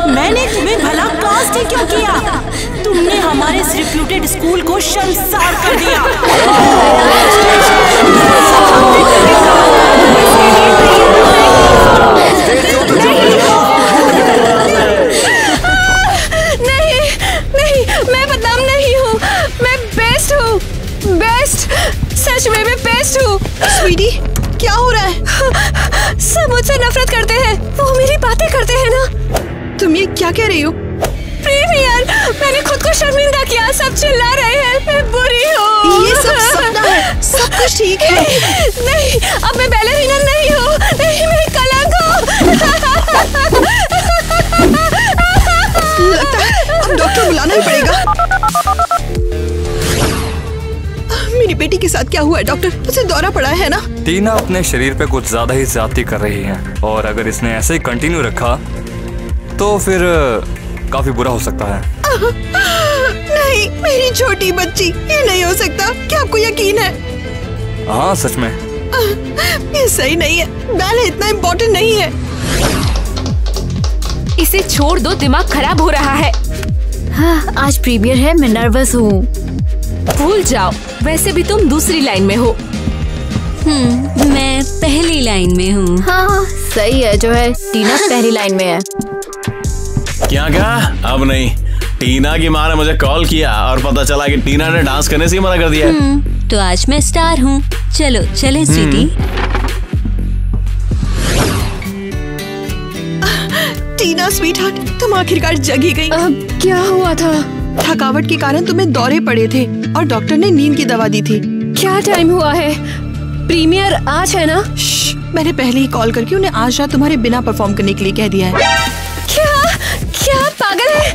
मैंने तुम्हें भला कास्ट ही क्यों किया? तुमने हमारे इस रिप्यूटेड स्कूल को शर्मसार कर दिया। नहीं, मैं बदनाम नहीं हूँ। मैं बेस्ट हूँ, बेस्ट। सच में मैं बेस्ट हूँ। स्वीटी, क्या हो रहा है? सब मुझसे नफरत करते हैं। वो मेरी बातें करते हैं ना। तुम ये क्या कह रही हो? प्रीमियर, मैंने खुद को शर्मिंदा किया। सब चिल्ला रहे हैं मैं बुरी हूँ। ये सब सपना है, सब कुछ ठीक है। नहीं, अब मैं बैलेरिना नहीं हूँ। नहीं, मैं कलंक हूँ। लगता है अब डॉक्टर बुलाना ही पड़ेगा। मेरी बेटी के साथ क्या हुआ है डॉक्टर? उसे दौरा पड़ा है ना? टीना अपने शरीर पे कुछ ज्यादा ही ज्यादती कर रही है और अगर इसने ऐसे ही कंटिन्यू रखा तो फिर काफी बुरा हो सकता है। नहीं, मेरी छोटी बच्ची, ये नहीं हो सकता। क्या आपको यकीन है? हाँ, सच में। ये सही नहीं है। बैले इतना इम्पोर्टेंट नहीं है। इसे छोड़ दो, दिमाग खराब हो रहा है। हाँ, आज प्रीमियर है, मैं नर्वस हूँ। भूल जाओ, वैसे भी तुम दूसरी लाइन में हो। मैं पहली लाइन में हूँ। हाँ, सही है। जो है टीना पहली लाइन में है। क्या? अब नहीं। टीना की माँ ने मुझे कॉल किया और पता चला कि टीना ने डांस करने से ही मना कर दिया। तो आज मैं स्टार हूँ। चलो चले स्वीटी। टीना स्वीटहार्ट, तुम आखिरकार जगी गई। क्या हुआ था? थकावट के कारण तुम्हें दौरे पड़े थे और डॉक्टर ने नींद की दवा दी थी। क्या टाइम हुआ है? प्रीमियर आज है ना? मैंने पहले ही कॉल करके उन्हें आज रात तुम्हारे बिना परफॉर्म करने के लिए कह दिया है। क्या पागल है?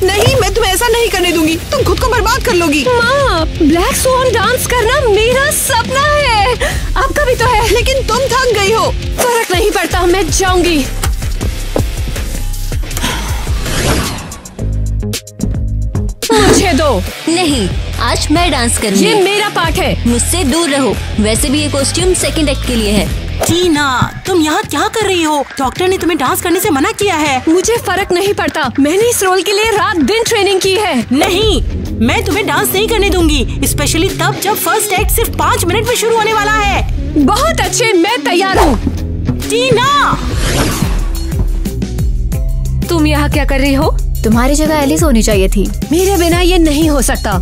नहीं, मैं तुम्हें ऐसा नहीं करने दूंगी। तुम खुद को बर्बाद कर लोगी। माँ, ब्लैक स्वान डांस करना मेरा सपना है। आपका भी तो है। लेकिन तुम थक गई हो। फर्क नहीं पड़ता, मैं जाऊंगी। मुझे दो। नहीं, आज मैं डांस करूंगी। ये मेरा पार्ट है। मुझसे दूर रहो। वैसे भी ये कॉस्ट्यूम सेकंड एक्ट के लिए है। टीना, तुम यहाँ क्या कर रही हो? डॉक्टर ने तुम्हें डांस करने से मना किया है। मुझे फर्क नहीं पड़ता। मैंने इस रोल के लिए रात दिन ट्रेनिंग की है। नहीं, मैं तुम्हें डांस नहीं करने दूंगी, स्पेशली तब जब फर्स्ट एक्ट सिर्फ 5 मिनट में शुरू होने वाला है। बहुत अच्छे, मैं तैयार हूँ। टीना, तुम यहाँ क्या कर रही हो? तुम्हारी जगह एलिस होनी चाहिए थी। मेरे बिना ये नहीं हो सकता।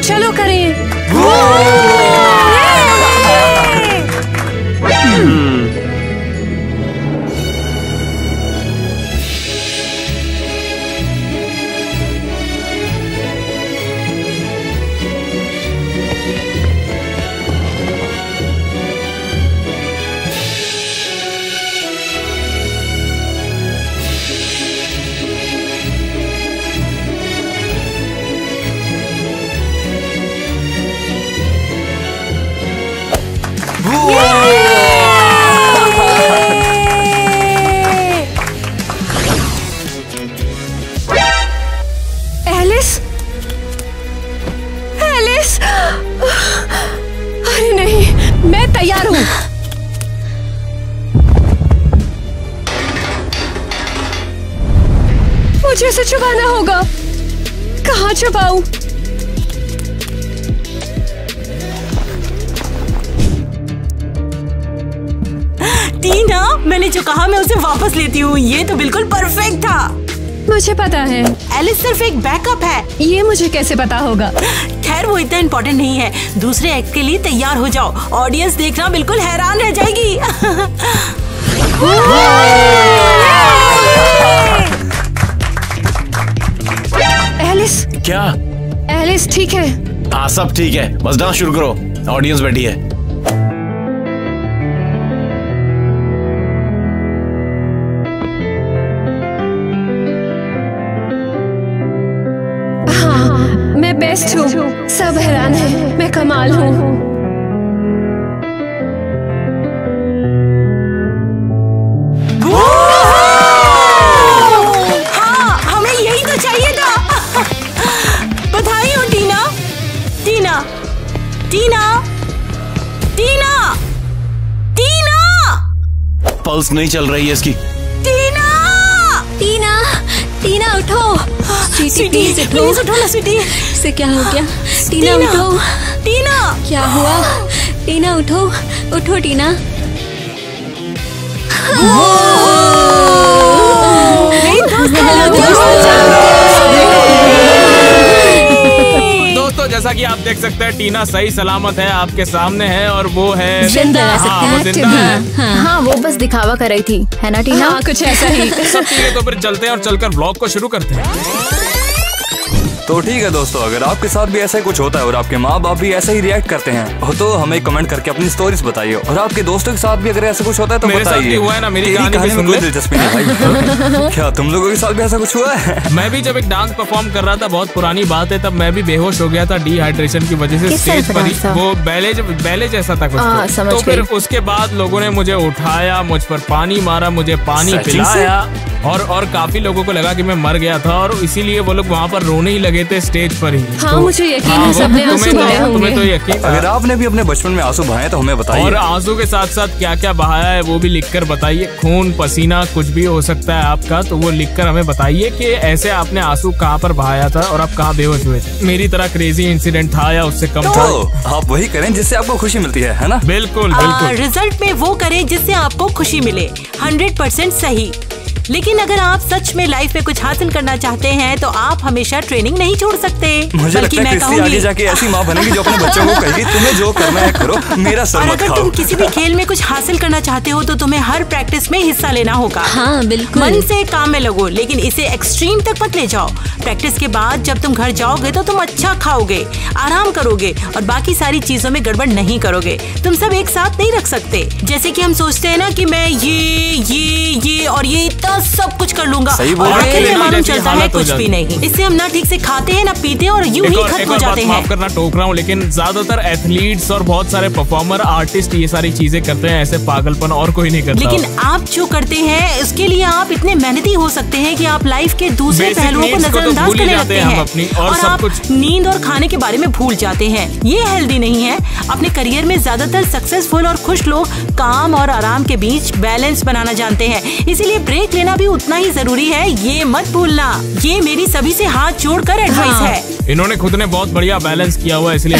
चलो करें। से छुपाना होगा। कहाँ छुपाऊं? टीना, मैंने जो कहा मैं उसे वापस लेती हूँ। ये तो बिल्कुल परफेक्ट था। मुझे पता है। एलिस सिर्फ एक बैकअप है। ये मुझे कैसे पता होगा? खैर वो इतना इम्पोर्टेंट नहीं है। दूसरे एक्ट के लिए तैयार हो जाओ। ऑडियंस देखना बिल्कुल हैरान रह जाएगी। एलिस। क्या? एलिस ठीक है? हाँ सब ठीक है, बस डांस शुरू करो। ऑडियंस बैठी है। मैं बेस्ट हूँ, सब हैरान है, मैं कमाल हूँ। हाँ, हमें यही तो चाहिए था। बधाई हो टीना। टीना, टीना, टीना, टीना। पल्स नहीं चल रही है इसकी। टीना, टीना, टीना उठो। स्वीटी, प्लीज उठो ना स्वीटी। इससे क्या हो गया? टीना उठो। टीना, क्या हुआ? टीना उठो, उठो टीना। दोस्तों जैसा कि आप देख सकते हैं टीना सही सलामत है, आपके सामने है और वो है जिंदा। हाँ, वो जिंदा है। हाँ वो बस दिखावा कर रही थी, है ना टीना? हाँ, कुछ ऐसा ही। सब ठीक है, तो फिर चलते हैं और चलकर व्लॉग को शुरू करते हैं। तो ठीक है दोस्तों, अगर आपके साथ भी ऐसा ही कुछ होता है और आपके माँ बाप भी ऐसे ही रिएक्ट करते हैं तो हमें कमेंट करके अपनी स्टोरीज बताइए। और आपके दोस्तों के साथ भी अगर ऐसा कुछ होता है तो मेरे साथ भी बताइए। हुआ है ना, मेरी कहानी भी में सुन कोई ले। दिलचस्पी नहीं भाई। क्या तुम लोगों के साथ भी ऐसा कुछ हुआ है? मैं भी जब एक डांस परफॉर्म कर रहा था, बहुत पुरानी बात है, तब मैं भी बेहोश हो गया था डिहाइड्रेशन की वजह से। स्टेज पर ही वो बैले जैसा था कुछ तो फिर उसके बाद लोगों ने मुझे उठाया, मुझ पर पानी मारा, मुझे पानी पिलाया और काफी लोगों को लगा कि मैं मर गया था और इसीलिए वो लोग वहाँ पर रोने ही लगे थे स्टेज पर ही। हाँ, तो मुझे यकीन है सबने आंसू बहाए होंगे। तुम्हें तो यकीन। अगर आपने भी अपने बचपन में आंसू बहाए तो हमें बताइए। और आंसू के साथ साथ क्या क्या बहाया है वो भी लिखकर बताइए। खून, पसीना, कुछ भी हो सकता है आपका, तो वो लिखकर हमें बताइए कि ऐसे आपने आंसू कहाँ पर बहाया था और आप कहाँ बेहोश हुए थे। मेरी तरह क्रेजी इंसिडेंट था या उससे कम था? आप वही करें जिससे आपको खुशी मिलती है ना? बिल्कुल बिल्कुल। रिजल्ट में वो करें जिससे आपको खुशी मिले। 100% सही। लेकिन अगर आप सच में लाइफ में कुछ हासिल करना चाहते हैं तो आप हमेशा ट्रेनिंग नहीं छोड़ सकते। मुझे लगता है क्रिस्टी आगे जाके ऐसी माँ बनेगी जो अपने बच्चों को कहेगी तुम्हें जो करना है करो, मेरा सर मत खाओ। अगर तुम किसी भी खेल में कुछ हासिल करना चाहते हो तो तुम्हें हर प्रैक्टिस में हिस्सा लेना होगा। हाँ बिल्कुल। मन से काम में लगो, लेकिन इसे एक्सट्रीम तक मत ले जाओ। प्रैक्टिस के बाद जब तुम घर जाओगे तो तुम अच्छा खाओगे, आराम करोगे और बाकी सारी चीजों में गड़बड़ नहीं करोगे। तुम सब एक साथ नहीं रख सकते। जैसे कि हम सोचते हैं ना कि मैं ये और ये इतना सब कुछ कर लूंगा और आखिर में मालूम चलता है कुछ भी नहीं। इससे हम ना ठीक से खाते हैं ना पीते और यूं ही खत्म हो जाते हैं। माफ करना टोक रहा हूँ, लेकिन ज्यादातर एथलीट्स और बहुत सारे परफॉर्मर, आर्टिस्ट ये सारी चीजें करते हैं। ऐसे पागलपन और कोई नहीं करता। लेकिन आप जो करते हैं उसके लिए आप इतने मेहनती हो सकते हैं कि आप लाइफ के दूसरे पहलुओं को नजरअंदाज करने लगते हैं और आप नींद और खाने के बारे में भूल जाते हैं। ये हेल्दी नहीं है। अपने करियर में ज्यादातर सक्सेसफुल और खुश लोग काम और आराम के बीच बैलेंस बनाना जानते हैं। इसीलिए ब्रेक लेना भी उतना ही जरूरी है, ये मत भूलना। ये मेरी सभी से हाथ जोड़कर एडवाइस है। इन्होंने खुद ने बहुत बढ़िया बैलेंस किया हुआ, इसलिए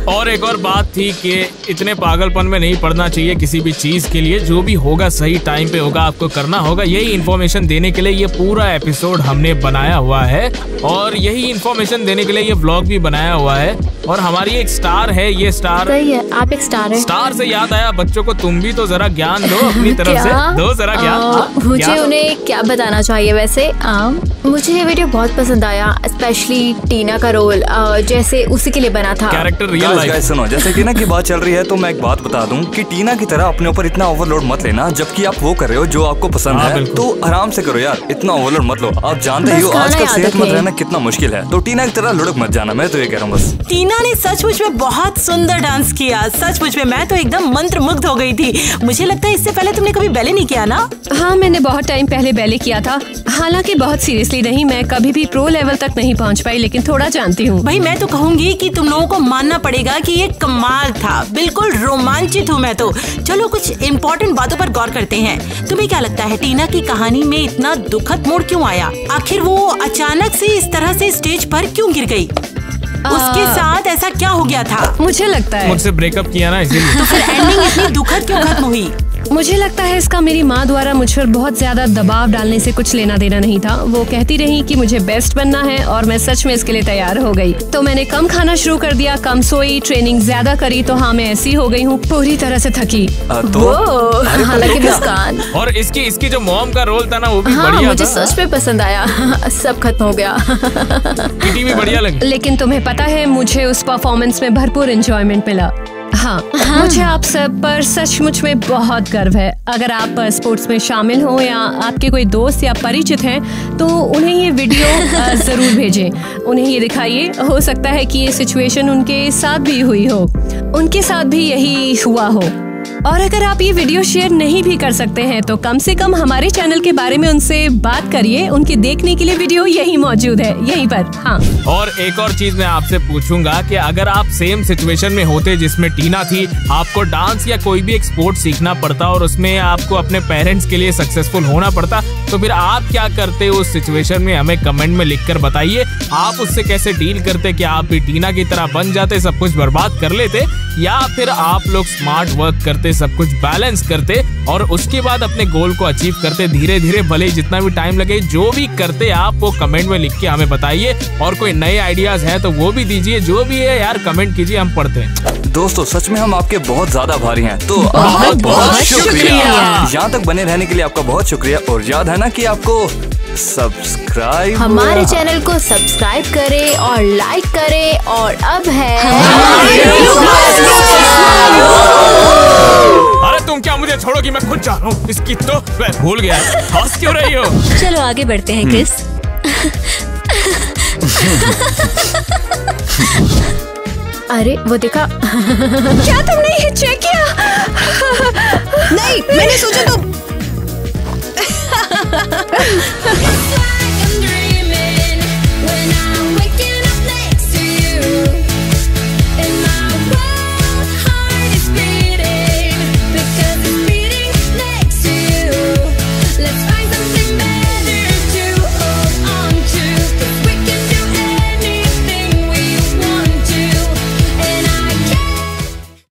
और एक और बात थी कि इतने पागलपन में नहीं पड़ना चाहिए किसी भी चीज के लिए। जो भी होगा सही टाइम पे होगा, आपको करना होगा। यही इन्फॉर्मेशन देने के लिए ये पूरा एपिसोड हमने बनाया हुआ है और यही इन्फॉर्मेशन देने के लिए ये व्लॉग भी बनाया हुआ है। और हमारी एक स्टार है, ये स्टार सही है, आप एक स्टार है। स्टार से याद आया, बच्चों को तुम भी तो जरा ज्ञान दो अपनी तरफ से, दो जरा ज्ञान। मुझे उन्हें क्या बताना चाहिए वैसे। मुझे ये वीडियो बहुत पसंद आया, स्पेशली टीना का रोल जैसे उसी के लिए बना था। Character real life. सुनो, जैसे टीना की बात चल रही है तो मैं एक बात बता दूं कि टीना की तरह अपने ऊपर इतना ओवरलोड मत लेना। जबकि आप वो कर रहे हो जो आपको पसंद है तो आराम से करो यार, इतना ओवरलोड मत लो। आप जानते ही हो आजकल सेहतमंद रहना कितना मुश्किल है, तो टीना की तरह लुढ़क मत जाना। मैं तो ये कह रहा हूँ बस। टीना ने सचमुच में बहुत सुंदर डांस किया। सचमुच में मैं तो एकदम मंत्रमुग्ध हो गई थी। मुझे लगता है इससे पहले तुमने कभी बैले नहीं किया ना? हाँ, मैंने बहुत टाइम पहले बैले किया था। हालांकि बहुत सीरियसली नहीं, मैं कभी भी प्रो लेवल तक नहीं पहुंच पाई, लेकिन थोड़ा जानती हूँ। भाई मैं तो कहूँगी कि तुम लोगों लोगों को मानना पड़ेगा कि ये कमाल था। बिल्कुल रोमांचित हूँ मैं तो। चलो कुछ इम्पोर्टेंट बातों पर गौर करते हैं। तुम्हें क्या लगता है टीना की कहानी में इतना दुखद मोड़ क्यों आया? आखिर वो अचानक से इस तरह से स्टेज पर क्यों गिर गई? उसके साथ ऐसा क्या हो गया था? मुझे लगता है मुझसे ब्रेकअप किया ना, इसीलिए। तो फिर एंडिंग इतनी दुखद क्यों खत्म हुई? मुझे लगता है इसका मेरी माँ द्वारा मुझ पर बहुत ज्यादा दबाव डालने से कुछ लेना देना नहीं था। वो कहती रही कि मुझे बेस्ट बनना है और मैं सच में इसके लिए तैयार हो गई। तो मैंने कम खाना शुरू कर दिया, कम सोई, ट्रेनिंग ज्यादा करी। तो हाँ, मैं ऐसी हो गई हूँ, पूरी तरह से थकी। हालांकि मुस्कान और इसकी जो मॉम का रोल था ना, वो भी हाँ, बढ़िया मुझे था। सच में पसंद आया। सब खत्म हो गया। किटी भी बढ़िया लगी। लेकिन तुम्हें पता है, मुझे उस परफॉर्मेंस में भरपूर एंजॉयमेंट मिला। हाँ, मुझे आप सब पर सचमुच में बहुत गर्व है। अगर आप स्पोर्ट्स में शामिल हो या आपके कोई दोस्त या परिचित हैं, तो उन्हें ये वीडियो जरूर भेजें। उन्हें ये दिखाइए, हो सकता है कि ये सिचुएशन उनके साथ भी हुई हो, उनके साथ भी यही हुआ हो। और अगर आप ये वीडियो शेयर नहीं भी कर सकते हैं, तो कम से कम हमारे चैनल के बारे में उनसे बात करिए। उनके देखने के लिए वीडियो यही मौजूद है, यहीं पर। हाँ, और एक और चीज मैं आपसे पूछूंगा कि अगर आप सेम सिचुएशन में होते जिसमें टीना थी, आपको डांस या कोई भी एक स्पोर्ट सीखना पड़ता और उसमें आपको अपने पेरेंट्स के लिए सक्सेसफुल होना पड़ता, तो फिर आप क्या करते उस सिचुएशन में? हमें कमेंट में लिखकर बताइए। आप उससे कैसे डील करते? क्या आप भी टीना की तरह बन जाते, सब कुछ बर्बाद कर लेते, या फिर आप लोग स्मार्ट वर्क करते, सब कुछ बैलेंस करते और उसके बाद अपने गोल को अचीव करते धीरे धीरे, भले जितना भी टाइम लगे? जो भी करते आप वो कमेंट में लिख के हमें बताइए। और कोई नए आइडियाज है तो वो भी दीजिए। जो भी है यार, कमेंट कीजिए, हम पढ़ते हैं। दोस्तों सच में हम आपके बहुत ज्यादा आभारी हैं। तो बहुत बहुत शुक्रिया। यहाँ तक बने रहने के लिए आपका बहुत शुक्रिया। और याद है ना कि आपको सब्सक्राइब, हमारे चैनल को सब्सक्राइब करें और लाइक करें। और अब है अरे तुम क्या मुझे छोड़ोगी? मैं खुद जा रहा हूँ। इसकी तो मैं भूल गया। हंस क्यों रही हो? चलो आगे बढ़ते हैं क्रिस। अरे वो देखा। क्या तुमने ये चेक किया? नहीं, मैंने सोचा तो